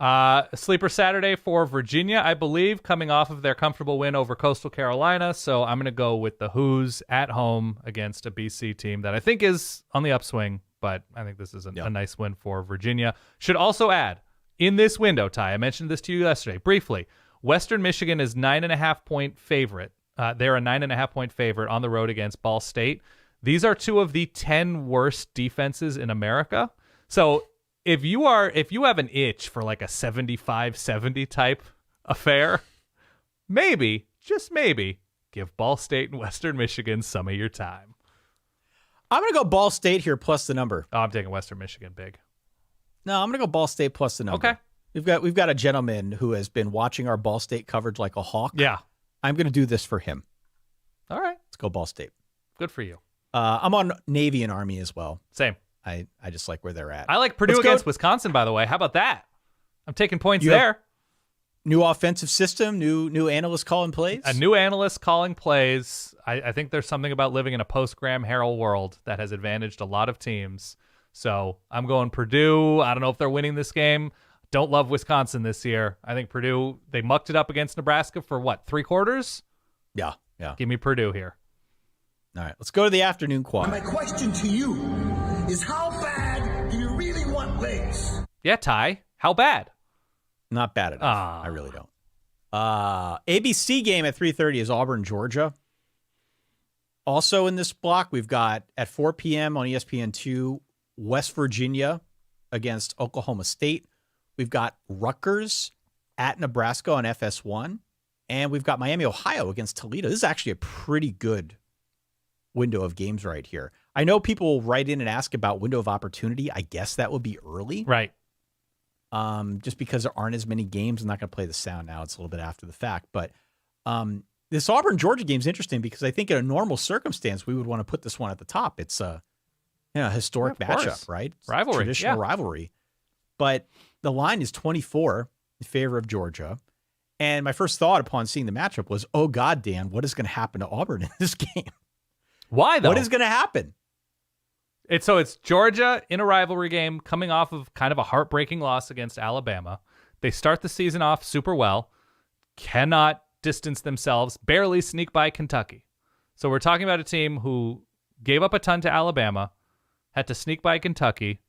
Sleeper Saturday for Virginia, I believe, coming off of their comfortable win over Coastal Carolina. So I'm going to go with the Hoos at home against a BC team that I think is on the upswing, but I think this is a nice win for Virginia. Should also add, in this window, Ty, I mentioned this to you yesterday briefly, Western Michigan is 9.5-point favorite. They're a 9.5-point favorite on the road against Ball State. These are 2 of the 10 worst defenses in America. So if you have an itch for like a 75-70 type affair, maybe, just maybe, give Ball State and Western Michigan some of your time. I'm going to go Ball State here plus the number. Oh, I'm taking Western Michigan big. No, I'm going to go Ball State plus the number. Okay. We've got a gentleman who has been watching our Ball State coverage like a hawk. Yeah. I'm going to do this for him. All right. Let's go Ball State. Good for you. I'm on Navy and Army as well. Same. I just like where they're at. I like Purdue against Wisconsin, by the way. How about that? I'm taking points there. New offensive system, new analyst calling plays. A new analyst calling plays. I think there's something about living in a post-Graham Harrell world that has advantaged a lot of teams. So I'm going Purdue. I don't know if they're winning this game. Don't love Wisconsin this year. I think Purdue, they mucked it up against Nebraska for what, 3 quarters? Yeah. Give me Purdue here. All right, let's go to the afternoon quad. My question to you is, how bad do you really want legs? Yeah, Ty. How bad? Not bad enough. I really don't. ABC game at 3:30 is Auburn, Georgia. Also in this block, we've got at 4 p.m. on ESPN2, West Virginia against Oklahoma State. We've got Rutgers at Nebraska on FS1. And we've got Miami, Ohio against Toledo. This is actually a pretty good window of games right here. I know people will write in and ask about window of opportunity. I guess that would be early. Right. Just because there aren't as many games. I'm not going to play the sound now. It's a little bit after the fact. But this Auburn-Georgia game is interesting because I think in a normal circumstance, we would want to put this one at the top. It's a historic matchup, right? Rivalry. Traditional rivalry. But the line is 24 in favor of Georgia. And my first thought upon seeing the matchup was, oh, God, Dan, what is going to happen to Auburn in this game? Why, though? What is going to happen? It's Georgia in a rivalry game coming off of kind of a heartbreaking loss against Alabama. They start the season off super well, cannot distance themselves, barely sneak by Kentucky. So we're talking about a team who gave up a ton to Alabama, had to sneak by Kentucky,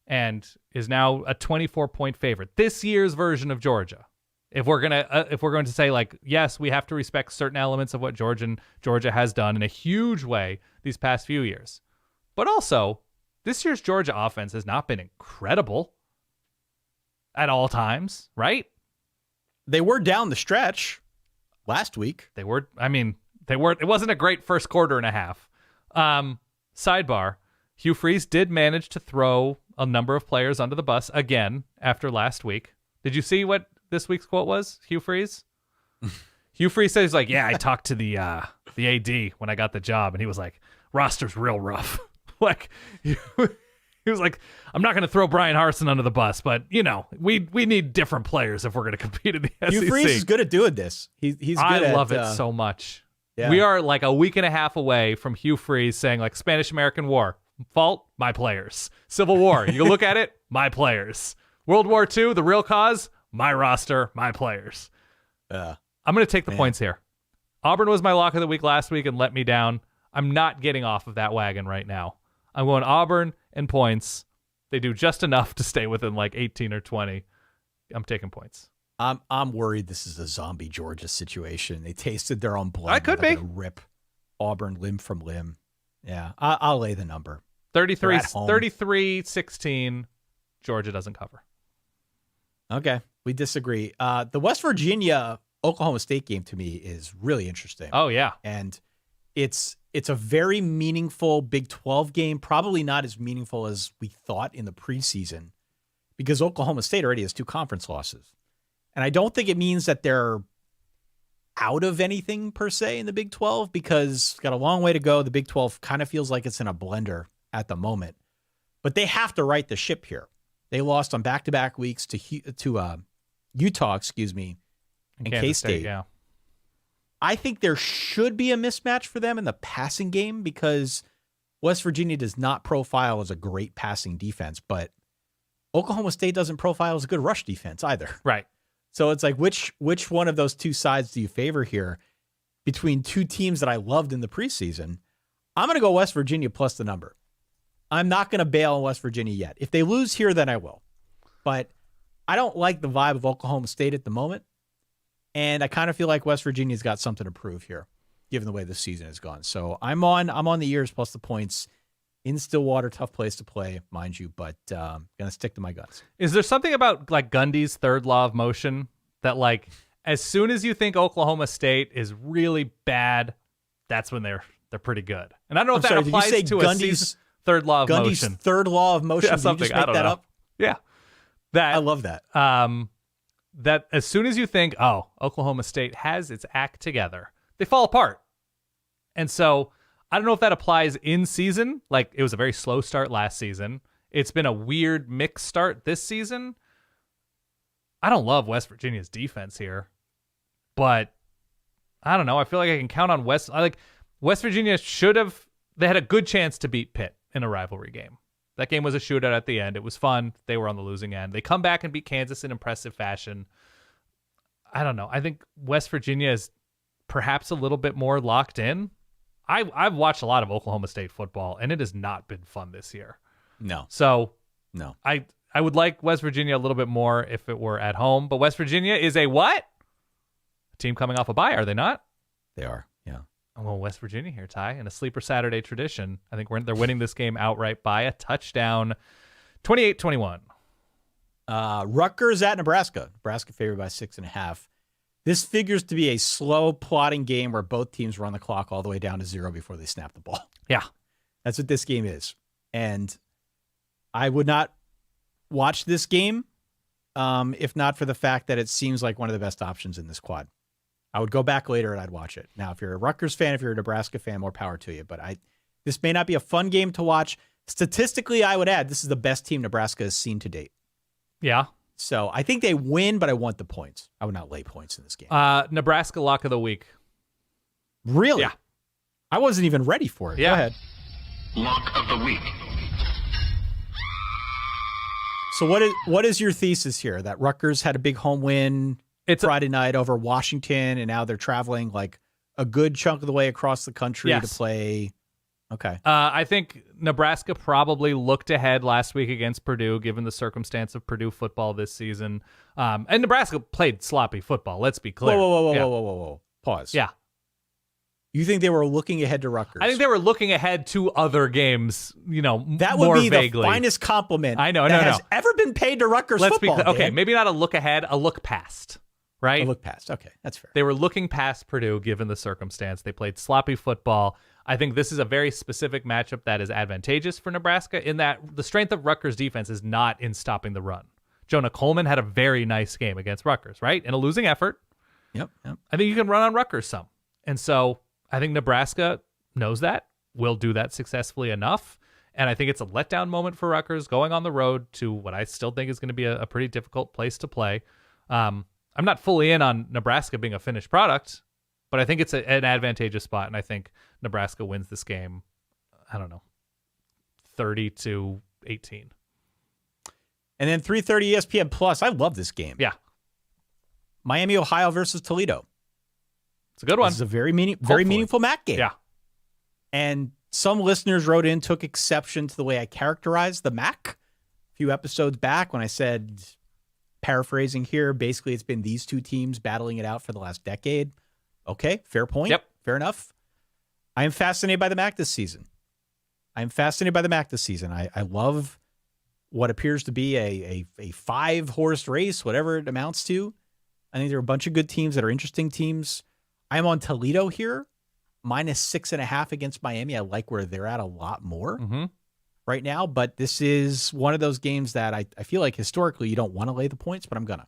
and is now a 24-point favorite. This year's version of Georgia. If we're going to say, like, yes, we have to respect certain elements of what Georgia has done in a huge way these past few years. But also, this year's Georgia offense has not been incredible at all times, right? They were down the stretch last week. They were. It wasn't a great first quarter and a half. Sidebar, Hugh Freeze did manage to throw a number of players under the bus again after last week. Did you see what this week's quote was, Hugh Freeze? Hugh Freeze says, like, yeah, I talked to the AD when I got the job, and he was like, roster's real rough. Like, he was like, I'm not going to throw Brian Harsin under the bus, but, we need different players if we're going to compete in the SEC. Hugh Freeze is good at doing this. He's good I love it so much. Yeah. We are like a week and a half away from Hugh Freeze saying, like, Spanish-American War, fault, my players. Civil War, you look at it, my players. World War II, the real cause, my roster, my players. I'm going to take the points here. Auburn was my lock of the week last week and let me down. I'm not getting off of that wagon right now. I'm going Auburn and points. They do just enough to stay within like 18 or 20. I'm taking points. I'm worried this is a zombie Georgia situation. They tasted their own blood. I could be. Rip Auburn limb from limb. Yeah, I'll lay the number. 33-16. Georgia doesn't cover. Okay, we disagree. The West Virginia Oklahoma State game to me is really interesting. Oh yeah, and it's a very meaningful Big 12 game. Probably not as meaningful as we thought in the preseason, because Oklahoma State already has 2 conference losses, and I don't think it means that they're out of anything per se in the Big 12, because it's got a long way to go. The Big 12 kind of feels like it's in a blender at the moment, but they have to right the ship here. They lost on back-to-back weeks to Utah, and K-State. Yeah. I think there should be a mismatch for them in the passing game, because West Virginia does not profile as a great passing defense, but Oklahoma State doesn't profile as a good rush defense either. Right. So it's like, which one of those two sides do you favor here between 2 teams that I loved in the preseason? I'm going to go West Virginia plus the number. I'm not going to bail on West Virginia yet. If they lose here, then I will. But I don't like the vibe of Oklahoma State at the moment. And I kind of feel like West Virginia's got something to prove here, given the way the season has gone. So I'm on the ears plus the points in Stillwater. Tough place to play, mind you, but going to stick to my guns. Is there something about like Gundy's third law of motion that, like, as soon as you think Oklahoma State is really bad, that's when they're pretty good? And I don't know if that applies to Gundy's, a season. Third law of Gundy's motion. Third law of motion. Yeah, Did you just make that up? Yeah. I love that. That as soon as you think, oh, Oklahoma State has its act together, they fall apart. And so I don't know if that applies in season. Like, it was a very slow start last season. It's been a weird mixed start this season. I don't love West Virginia's defense here, but I don't know. I feel like I can count on West Virginia they had a good chance to beat Pitt in a rivalry game. That game was a shootout at the end. It was fun. They were on the losing end. They come back and beat Kansas in impressive fashion. I don't know. I think West Virginia is perhaps a little bit more locked in. I've watched a lot of Oklahoma State football, and it has not been fun this year. No. So No. I would like West Virginia a little bit more if it were at home. But West Virginia is a what? A team coming off a bye, are they not? They are, yeah. Well, West Virginia here, Ty, in a sleeper Saturday tradition. I think they're winning this game outright by a touchdown, 28-21. Rutgers at Nebraska. Nebraska favored by 6.5. This figures to be a slow, plodding game where both teams run the clock all the way down to 0 before they snap the ball. Yeah. That's what this game is. And I would not watch this game if not for the fact that it seems like one of the best options in this quad. I would go back later and I'd watch it. Now, if you're a Rutgers fan, if you're a Nebraska fan, more power to you. But this may not be a fun game to watch. Statistically, I would add this is the best team Nebraska has seen to date. Yeah. So I think they win, but I want the points. I would not lay points in this game. Nebraska lock of the week. Really? Yeah. I wasn't even ready for it. Yeah. Go ahead. Lock of the week. So what is your thesis here? That Rutgers had a big home win Friday night over Washington, and now they're traveling like a good chunk of the way across the country to play. Okay. I think Nebraska probably looked ahead last week against Purdue, given the circumstance of Purdue football this season. And Nebraska played sloppy football. Let's be clear. Whoa. Pause. Yeah. You think they were looking ahead to Rutgers? I think they were looking ahead to other games, that would more be vaguely. The finest compliment I know, has ever been paid to Rutgers football. Okay, maybe not a look ahead, a look past, right? A look past. Okay, that's fair. They were looking past Purdue given the circumstance. They played sloppy football. I think this is a very specific matchup that is advantageous for Nebraska in that the strength of Rutgers' defense is not in stopping the run. Jonah Coleman had a very nice game against Rutgers, right? In a losing effort. Yep. I think you can run on Rutgers some. And so I think Nebraska knows that, will do that successfully enough. And I think it's a letdown moment for Rutgers going on the road to what I still think is going to be a pretty difficult place to play. I'm not fully in on Nebraska being a finished product, but I think it's an advantageous spot. And I think Nebraska wins this game, 30-18. And then 3:30 ESPN Plus. I love this game. Yeah. Miami, Ohio versus Toledo. It's a good one. This is a very meaningful MAC game. Yeah. And some listeners wrote in, took exception to the way I characterized the MAC a few episodes back when I said, paraphrasing here, basically it's been these two teams battling it out for the last decade. Okay, fair point. Yep. Fair enough. I am fascinated by the MAC this season. I love what appears to be a 5-horse race, whatever it amounts to. I think there are a bunch of good teams that are interesting teams. I'm on Toledo here, -6.5 against Miami. I like where they're at a lot more right now, but this is one of those games that I feel like historically you don't want to lay the points, but I'm going to.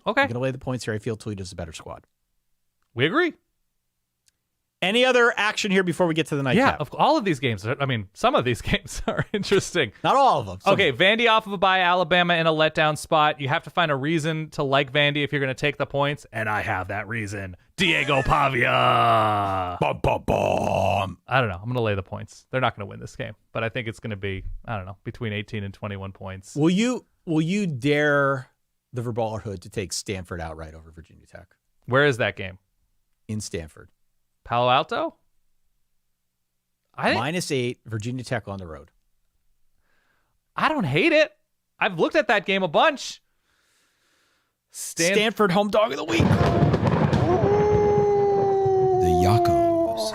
Okay. I'm going to lay the points here. I feel Toledo's a better squad. We agree. Any other action here before we get to the nightcap? Yeah, all of these games. Some of these games are interesting. Not all of them. Okay, Vandy off of a bye, Alabama in a letdown spot. You have to find a reason to like Vandy if you're going to take the points, and I have that reason. Diego Pavia. Bum, bum, bum. I don't know. I'm going to lay the points. They're not going to win this game, but I think it's going to be, between 18 and 21 points. Will you dare the Verballer Hood to take Stanford outright over Virginia Tech? Where is that game? In Stanford. Palo Alto? -8, Virginia Tech on the road. I don't hate it. I've looked at that game a bunch. Stanford home dog of the week. The Yakos,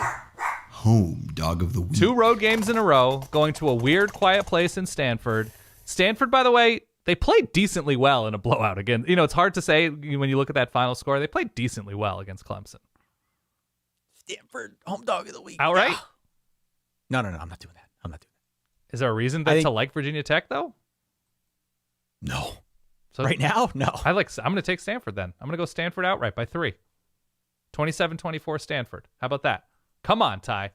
home dog of the week. 2 road games in a row, going to a weird, quiet place in Stanford. Stanford, by the way, they played decently well in a blowout. Again, it's hard to say when you look at that final score. They played decently well against Clemson. Stanford home dog of the week. Outright? No. I'm not doing that. Is there a reason to like Virginia Tech, though? No. So right now, no. I'm going to take Stanford then. I'm going to go Stanford outright by 3. 27-24 Stanford. How about that? Come on, Ty. You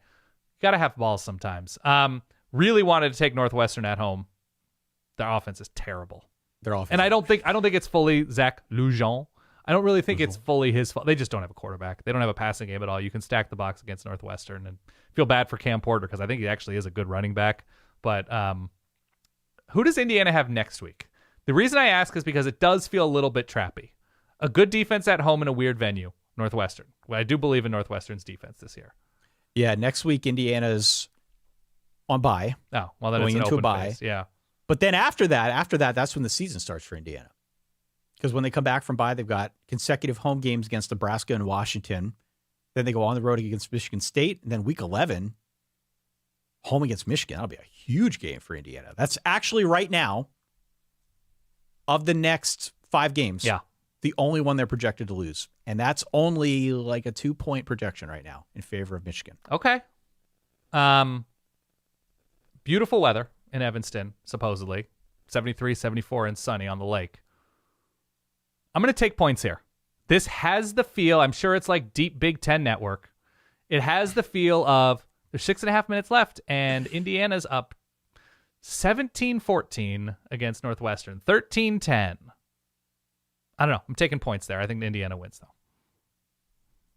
got to have balls sometimes. Really wanted to take Northwestern at home. Their offense is terrible. And I don't think it's fully Zach Lujan. I don't really think it's fully his fault. They just don't have a quarterback. They don't have a passing game at all. You can stack the box against Northwestern and feel bad for Cam Porter because I think he actually is a good running back. But Who does Indiana have next week? The reason I ask is because it does feel a little bit trappy. A good defense at home in a weird venue, Northwestern. Well, I do believe in Northwestern's defense this year. Yeah, next week Indiana's on bye. Oh, well, then going it's an into open a bye. phase. Yeah. But then after that, that's when the season starts for Indiana. Because when they come back from bye, they've got consecutive home games against Nebraska and Washington. Then they go on the road against Michigan State. And then week 11, home against Michigan. That'll be a huge game for Indiana. That's actually right now, of the next 5 games, the only one they're projected to lose. And that's only like a 2-point projection right now in favor of Michigan. Okay. Beautiful weather in Evanston, supposedly. 73, 74, and sunny on the lake. I'm going to take points here. This has the feel, I'm sure it's like deep Big Ten network. It has the feel of there's 6.5 minutes left, and Indiana's up 17-14 against Northwestern. 13-10. I don't know. I'm taking points there. I think Indiana wins, though.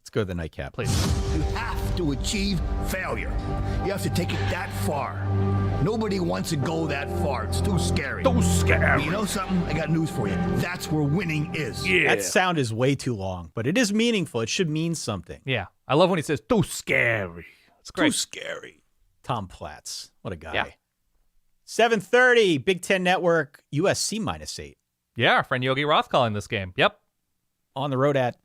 Let's go to the nightcap. Please. You have to achieve failure. You have to take it that far. Nobody wants to go that far. It's too scary. Too scary. But you know something? I got news for you. That's where winning is. Yeah. That sound is way too long, but it is meaningful. It should mean something. Yeah. I love when he says, too scary. It's great. Too scary. Tom Platz. What a guy. Yeah. 7:30, Big Ten Network, USC -8. Yeah, our friend Yogi Roth calling this game. Yep. On the road at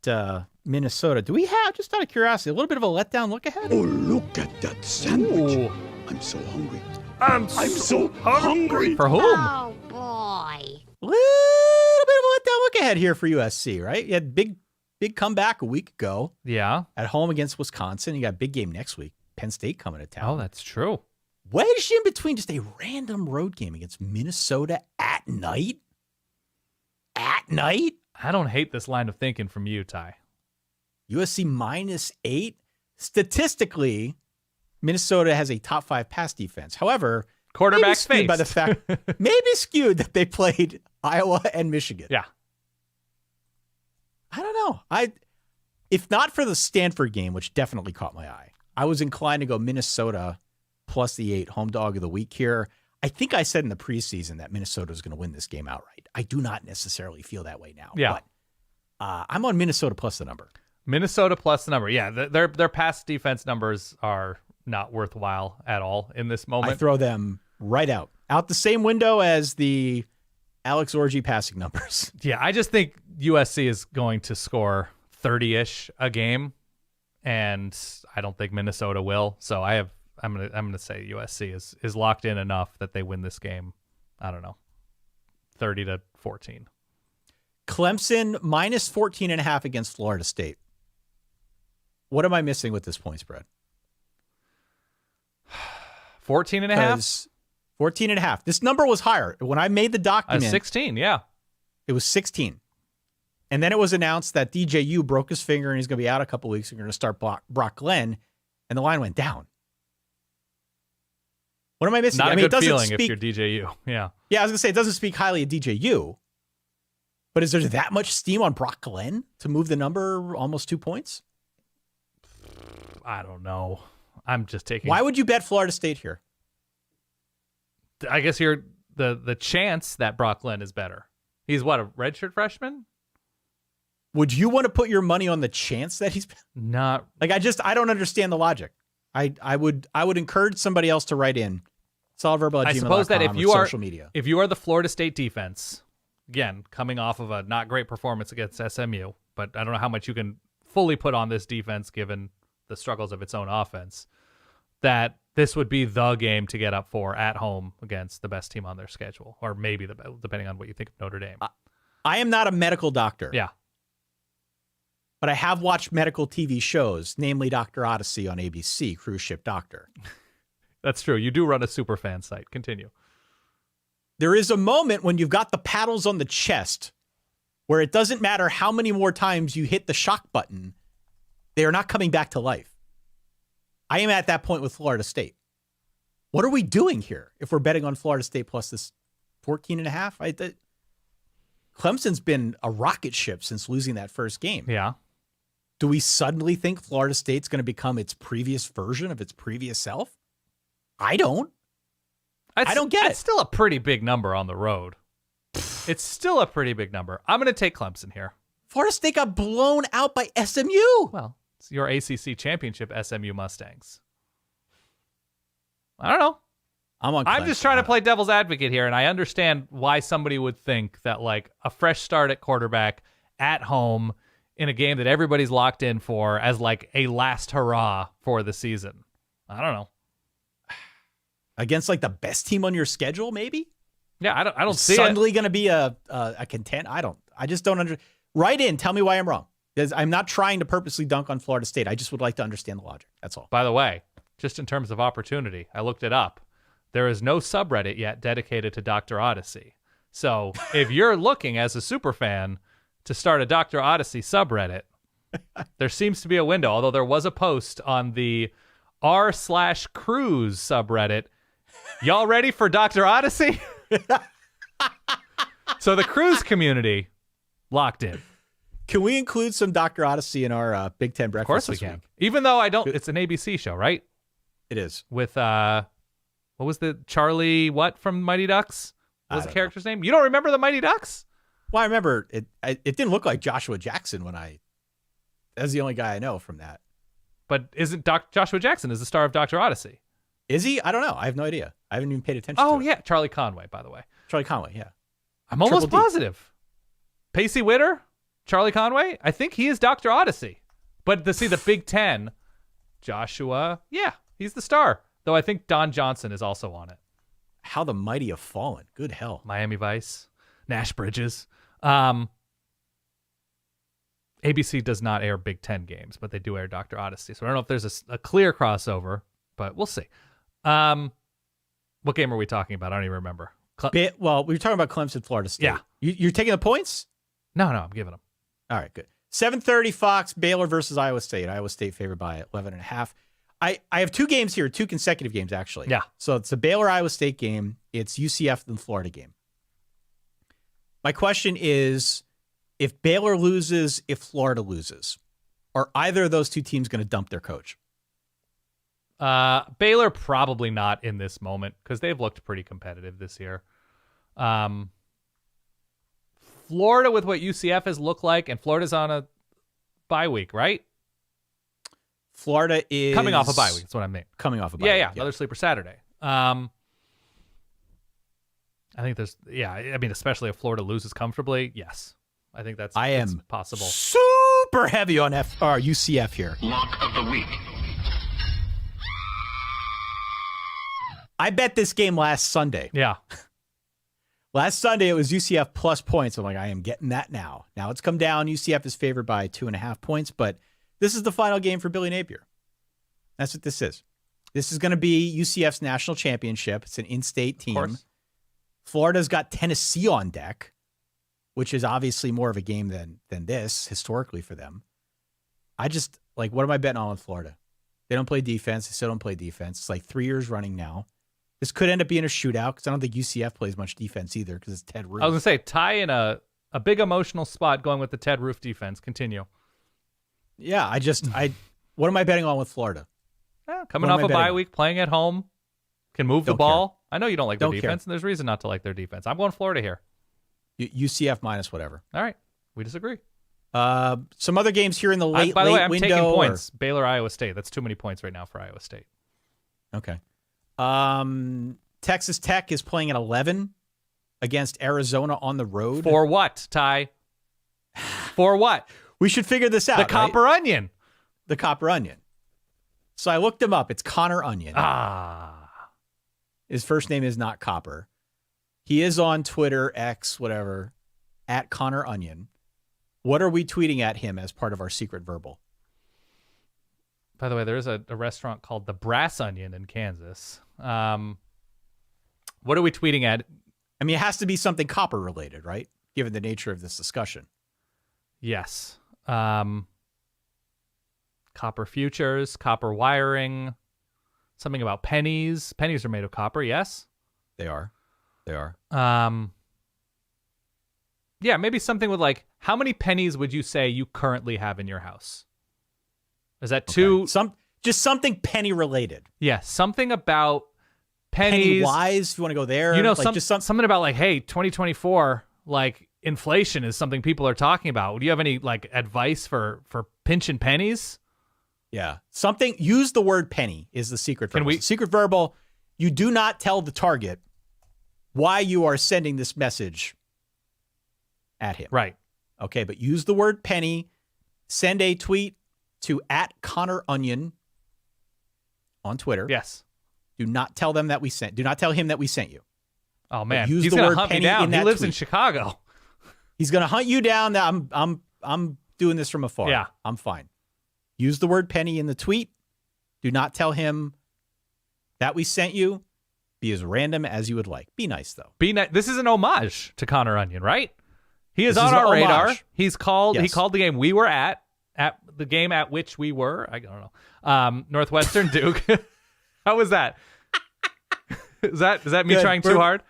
Minnesota. Do we have, just out of curiosity, a little bit of a letdown look ahead? Oh, look at that sandwich. I'm so hungry. I'm so hungry. For whom? Oh, boy. Little bit of a letdown look ahead here for USC, right? You had big comeback a week ago Yeah. at home against Wisconsin. You got a big game next week. Penn State coming to town. Oh, that's true. Wedged in between just a random road game against Minnesota at night. At night? I don't hate this line of thinking from you, Ty. USC -8. Statistically, Minnesota has a top 5 pass defense. However, Quarterback skewed by the fact, maybe skewed that they played Iowa and Michigan. Yeah. I don't know. If not for the Stanford game, which definitely caught my eye, I was inclined to go Minnesota plus the 8, home dog of the week here. I think I said in the preseason that Minnesota was going to win this game outright. I do not necessarily feel that way now. Yeah. But I'm on Minnesota plus the number. Minnesota plus the number. Yeah, their pass defense numbers are not worthwhile at all in this moment. I throw them right out the same window as the Alex Orji passing numbers. Yeah, I just think USC is going to score 30-ish a game, and I don't think Minnesota will. So I'm gonna say USC is locked in enough that they win this game. I don't know, 30-14. Clemson -14.5 against Florida State. What am I missing with this point spread? 14.5. 14.5. This number was higher when I made the document. 16. Yeah. It was 16. And then it was announced that DJU broke his finger and he's going to be out a couple weeks. We're going to start Brock Glenn, and the line went down. What am I missing? Not I mean, a good it doesn't feeling speak, if you're DJU. Yeah. Yeah, I was going to say, it doesn't speak highly of DJU. But is there that much steam on Brock Glenn to move the number almost 2 points? I don't know. I'm just taking. Why would you bet Florida State here? I guess you're the chance that Brock Glenn is better. He's what, a redshirt freshman? Would you want to put your money on the chance that he's Not like? I don't understand the logic. I would encourage somebody else to write in. solidverbal@gmail.com. I suppose that if or you are social media, if you are the Florida State defense, again coming off of a not great performance against SMU, but I don't know how much you can fully put on this defense given the struggles of its own offense, that this would be the game to get up for at home against the best team on their schedule, or maybe depending on what you think of Notre Dame. I am not a medical doctor. Yeah. But I have watched medical TV shows, namely Dr. Odyssey on ABC, Cruise Ship Doctor. That's true. You do run a super fan site. Continue. There is a moment when you've got the paddles on the chest where it doesn't matter how many more times you hit the shock button, they are not coming back to life. I am at that point with Florida State. What are we doing here if we're betting on Florida State plus this 14.5? Clemson's been a rocket ship since losing that first game. Yeah. Do we suddenly think Florida State's going to become its previous version of its previous self? I don't. I don't get It's still a pretty big number on the road. It's still a pretty big number. I'm going to take Clemson here. Florida State got blown out by SMU. Well, it's your ACC championship SMU Mustangs. I don't know. I'm just trying to play devil's advocate here, and I understand why somebody would think that like a fresh start at quarterback at home in a game that everybody's locked in for as like a last hurrah for the season. I don't know. Against like the best team on your schedule, maybe? Yeah, I don't see suddenly going to be a content. I just don't understand. Write in. Tell me why I'm wrong. Because I'm not trying to purposely dunk on Florida State. I just would like to understand the logic. That's all. By the way, just in terms of opportunity, I looked it up. There is no subreddit yet dedicated to Dr. Odyssey. So if you're looking as a super fan to start a Dr. Odyssey subreddit, there seems to be a window, although there was a post on the r/cruise subreddit. Y'all ready for Dr. Odyssey? So the cruise community locked in. Can we include some Dr. Odyssey in our Big Ten breakfast? Of course we can. Even though I don't, it's an ABC show, right? It is. With, what was the Charlie from Mighty Ducks? What was the character's name? You don't remember the Mighty Ducks? Well, I remember it didn't look like Joshua Jackson that's the only guy I know from that. But isn't Joshua Jackson is the star of Dr. Odyssey? Is he? I don't know. I have no idea. I haven't even paid attention to it. Oh, yeah. Charlie Conway, by the way. Charlie Conway, yeah. I'm almost positive. Pacey Witter, Charlie Conway, I think he is Dr. Odyssey. But to see the Big Ten, Joshua, yeah, he's the star. Though I think Don Johnson is also on it. How the mighty have fallen. Good hell. Miami Vice, Nash Bridges. ABC does not air Big Ten games, but they do air Dr. Odyssey. So I don't know if there's a clear crossover, but we'll see. What game are we talking about? I don't even remember. We were talking about Clemson, Florida State. Yeah. You're taking the points? No, I'm giving them. All right, good. 7:30 Fox, Baylor versus Iowa State. Iowa State favored by 11.5. I have two games here, two consecutive games, actually. Yeah. So it's a Baylor-Iowa State game. It's UCF and Florida game. My question is, if Baylor loses, if Florida loses, are either of those two teams going to dump their coach? Baylor probably not in this moment because they've looked pretty competitive this year. Florida with what UCF has looked like, and Florida's on a bye week, right? Florida is coming off a bye week. That's what I mean. Coming off a bye week. Yeah. Another sleeper Saturday. I think especially if Florida loses comfortably, yes. I think that's possible. Super heavy on UCF here. Lock of the week. I bet this game last Sunday. Yeah. Last Sunday, it was UCF plus points. I'm like, I am getting that now. Now it's come down. UCF is favored by 2.5 points, but this is the final game for Billy Napier. That's what this is. This is going to be UCF's national championship. It's an in-state team. Florida's got Tennessee on deck, which is obviously more of a game than this historically for them. I just, what am I betting on with Florida? They don't play defense. They still don't play defense. It's like 3 years running now. This could end up being a shootout because I don't think UCF plays much defense either because it's Ted Roof. I was going to say, Ty in a big emotional spot going with the Ted Roof defense. Continue. Yeah, what am I betting on with Florida? Coming off a bye week, playing at home, can move the ball. Care. I know you don't like their defense, and there's reason not to like their defense. I'm going Florida here. UCF minus whatever. All right. We disagree. Some other games here in the late window. By the way, I'm taking points. Baylor, Iowa State. That's too many points right now for Iowa State. Okay. Texas Tech is playing at 11 against Arizona on the road. For what, Ty? For what? We should figure this out. The Copper Onion. The Copper Onion. So I looked him up. It's Connor Onion. His first name is not Copper. He is on Twitter, X, whatever, at Connor Onion. What are we tweeting at him as part of our secret verbal? By the way, there is a restaurant called the Brass Onion in Kansas. What are we tweeting at? I mean, it has to be something copper related, right? Given the nature of this discussion. Yes. Copper futures, copper wiring, something about pennies. Pennies are made of copper, yes? They are. Yeah, maybe something with how many pennies would you say you currently have in your house? Is that two? Just something penny related. Yeah, something about pennies. Pennywise, if you want to go there. You know, like something about like, hey, 2024, like inflation is something people are talking about. Do you have any like advice for pinching pennies? Yeah. Something, use the word penny is the secret verbal. Secret verbal, you do not tell the target why you are sending this message at him. Right. Okay, but use the word penny. Send a tweet to @ConnorOnion on Twitter. Yes. Do not tell them that we sent. Do not tell him that we sent you. Oh man, use he's the gonna word hunt me penny down. in He that lives in tweet. Chicago. He's gonna hunt you down. That I'm doing this from afar. Yeah, I'm fine. Use the word penny in the tweet. Do not tell him that we sent you. Be as random as you would like. Be nice though. This is an homage to Connor Onion, right? He is This on is our an radar. homage. He's called. He Yes. called the game we were at the game at which we were. I don't know. Northwestern Duke. How was that? Is that me Good. trying too hard?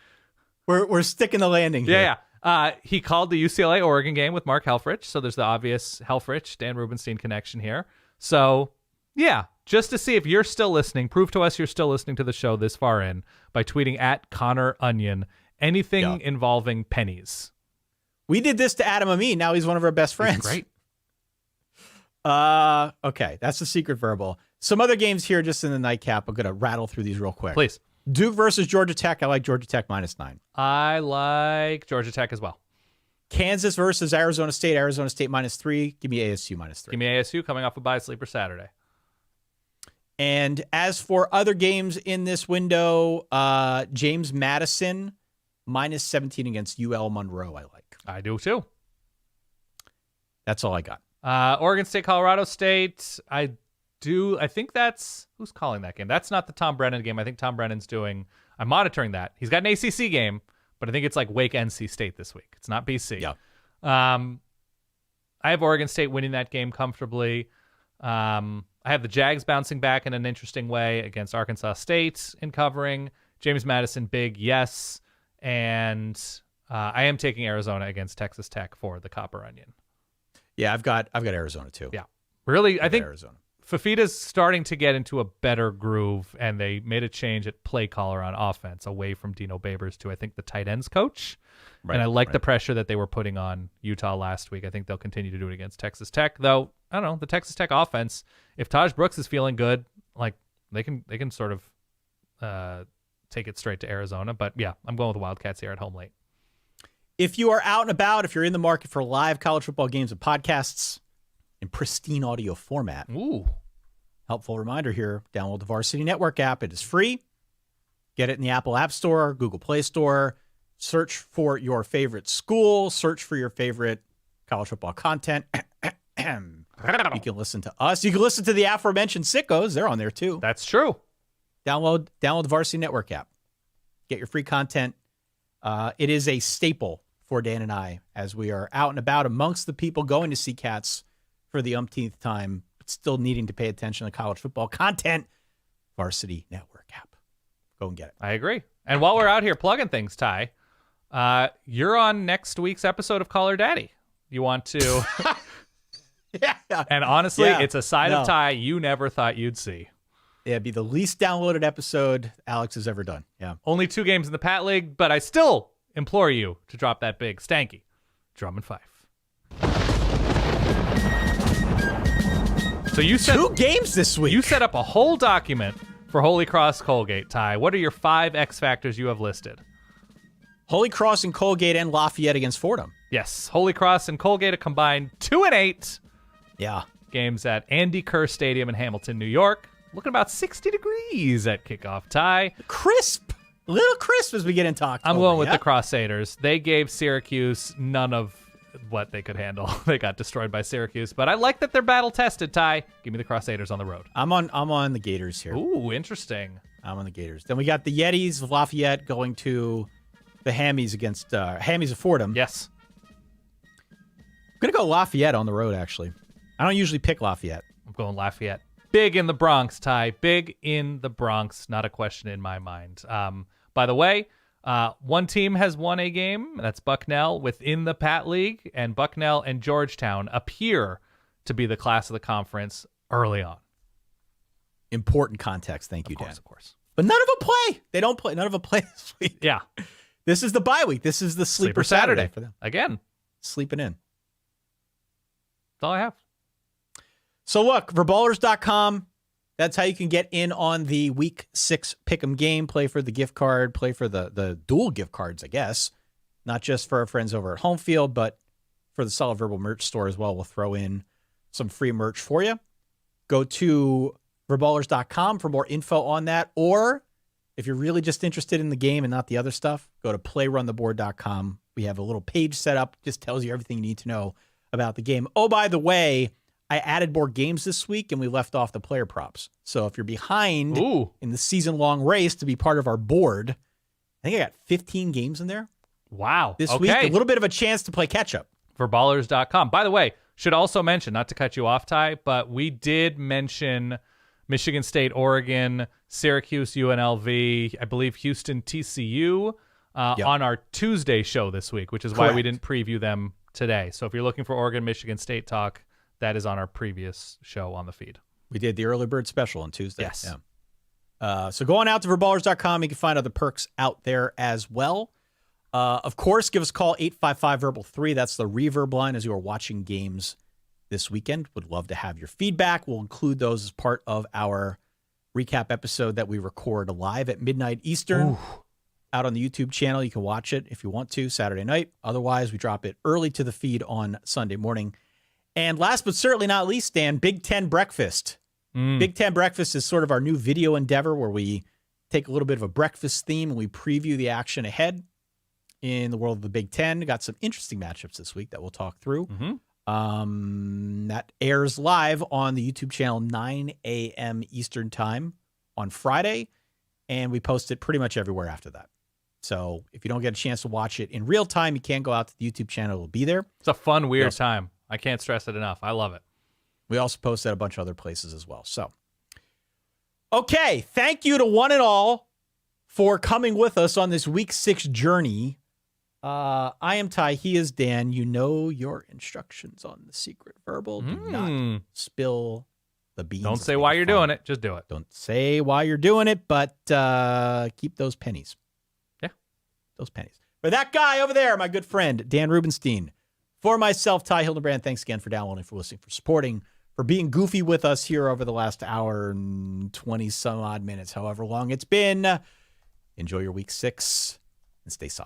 We're sticking the landing here. Yeah. He called the UCLA Oregon game with Mark Helfrich, so there's the obvious Helfrich Dan Rubenstein connection here. So yeah, just to see if you're still listening, prove to us you're still listening to the show this far in by tweeting @ConnorOnion anything involving pennies. We did this to Adam Amin. Now he's one of our best friends. Great. Okay, that's the secret verbal. Some other games here just in the nightcap. I'm going to rattle through these real quick. Please. Duke versus Georgia Tech. I like Georgia Tech -9. I like Georgia Tech as well. Kansas versus Arizona State. Arizona State -3. Give me ASU -3. Give me ASU coming off a bye sleeper Saturday. And as for other games in this window, James Madison -17 against UL Monroe. I like. I do too. That's all I got. Oregon State, Colorado State. I think that's who's calling that game. That's not the Tom Brennan game. I think Tom Brennan's I'm monitoring that. He's got an ACC game, but I think it's like Wake NC State this week. It's not BC. Yeah. I have Oregon State winning that game comfortably. I have the Jags bouncing back in an interesting way against Arkansas State in covering. James Madison, big yes. And I am taking Arizona against Texas Tech for the Copper Onion. Yeah, I've got Arizona too. Yeah. Really, I think Arizona. Fafita's starting to get into a better groove, and they made a change at play caller on offense away from Dino Babers to, I think, the tight ends coach. Right, and I like the pressure that they were putting on Utah last week. I think they'll continue to do it against Texas Tech, though. I don't know, the Texas Tech offense, if Taj Brooks is feeling good, like they can sort of take it straight to Arizona. But yeah, I'm going with the Wildcats here at home late. If you are out and about, if you're in the market for live college football games and podcasts in pristine audio format, helpful reminder here, download the Varsity Network app. It is free. Get it in the Apple App Store, Google Play Store. Search for your favorite school. Search for your favorite college football content. You can listen to us. You can listen to the aforementioned sickos. They're on there too. That's true. Download the Varsity Network app. Get your free content. It is a staple for Dan and I as we are out and about amongst the people going to see Cats for the umpteenth time, but still needing to pay attention to college football content. Varsity Network app. Go and get it. I agree. And while we're out here plugging things, Ty, you're on next week's episode of Call Her Daddy. You want to... Yeah. And honestly, it's a side of Ty you never thought you'd see. Yeah, it'd be the least downloaded episode Alex has ever done. Yeah. Only 2 games in the Pat League, but I still implore you to drop that big, stanky drum and fife. So you said 2 games this week. You set up a whole document for Holy Cross Colgate, Ty. What are your 5 X factors you have listed? Holy Cross and Colgate and Lafayette against Fordham. Yes, Holy Cross and Colgate a combined 2-8. Yeah. Games at Andy Kerr Stadium in Hamilton, New York. Looking about 60 degrees at kickoff, Ty. Crisp. A little crisp as we get into October. I'm going with the Crusaders. They gave Syracuse none of what they could handle. They got destroyed by Syracuse, but I like that they're battle tested, Ty. Give me the Crusaders on the road. I'm on the Gators here. Ooh, interesting. I'm on the Gators. Then we got the Yetis of Lafayette going to the Hammies against Hammies of Fordham. Yes. I'm going to go Lafayette on the road, actually. I don't usually pick Lafayette. I'm going Lafayette. Big in the Bronx, Ty. Big in the Bronx. Not a question in my mind. By the way, one team has won a game. That's Bucknell within the Pat League. And Bucknell and Georgetown appear to be the class of the conference early on. Important context. Thank you, Dan. Of course. But none of them play. They don't play. None of them play this week. Yeah. This is the bye week. This is the sleeper Saturday for them. Again. Sleeping in. That's all I have. So look, verballers.com. That's how you can get in on the week 6 pick'em game. Play for the gift card. Play for the dual gift cards, I guess. Not just for our friends over at Home Field, but for the Solid Verbal merch store as well. We'll throw in some free merch for you. Go to verballers.com for more info on that. Or if you're really just interested in the game and not the other stuff, go to playruntheboard.com. We have a little page set up. Just tells you everything you need to know about the game. Oh, by the way, I added more games this week and we left off the player props. So if you're behind in the season-long race to be part of our board, I think I got 15 games in there. Wow. This week, a little bit of a chance to play catch-up. Verballers.com. By the way, should also mention, not to cut you off, Ty, but we did mention Michigan State, Oregon, Syracuse, UNLV, I believe Houston, TCU on our Tuesday show this week, which is why we didn't preview them today. So if you're looking for Oregon, Michigan State talk, that is on our previous show on the feed. We did the early bird special on Tuesday. Yes. Yeah. So go on out to verballers.com. You can find other perks out there as well. Of course, give us a call, 855-VERBAL-3. That's the reverb line as you are watching games this weekend. Would love to have your feedback. We'll include those as part of our recap episode that we record live at midnight Eastern out on the YouTube channel. You can watch it if you want to Saturday night. Otherwise, we drop it early to the feed on Sunday morning. And last but certainly not least, Dan, Big Ten Breakfast. Big Ten Breakfast is sort of our new video endeavor where we take a little bit of a breakfast theme and we preview the action ahead in the world of the Big Ten. Got some interesting matchups this week that we'll talk through. That airs live on the YouTube channel 9 a.m. Eastern time on Friday, and we post it pretty much everywhere after that. So if you don't get a chance to watch it in real time, you can go out to the YouTube channel. It'll be there. It's a fun, weird time. I can't stress it enough. I love it. We also post at a bunch of other places as well. So, okay, thank you to one and all for coming with us on this Week 6 journey. I am Ty. He is Dan. You know your instructions on the secret verbal. Do not spill the beans. Don't say why you're doing it. Just do it. Don't say why you're doing it, but keep those pennies. Yeah. Those pennies. For that guy over there, my good friend, Dan Rubenstein. For myself, Ty Hildebrand, thanks again for downloading, for listening, for supporting, for being goofy with us here over the last hour and 20 some odd minutes, however long it's been. Enjoy your Week 6 and stay solid.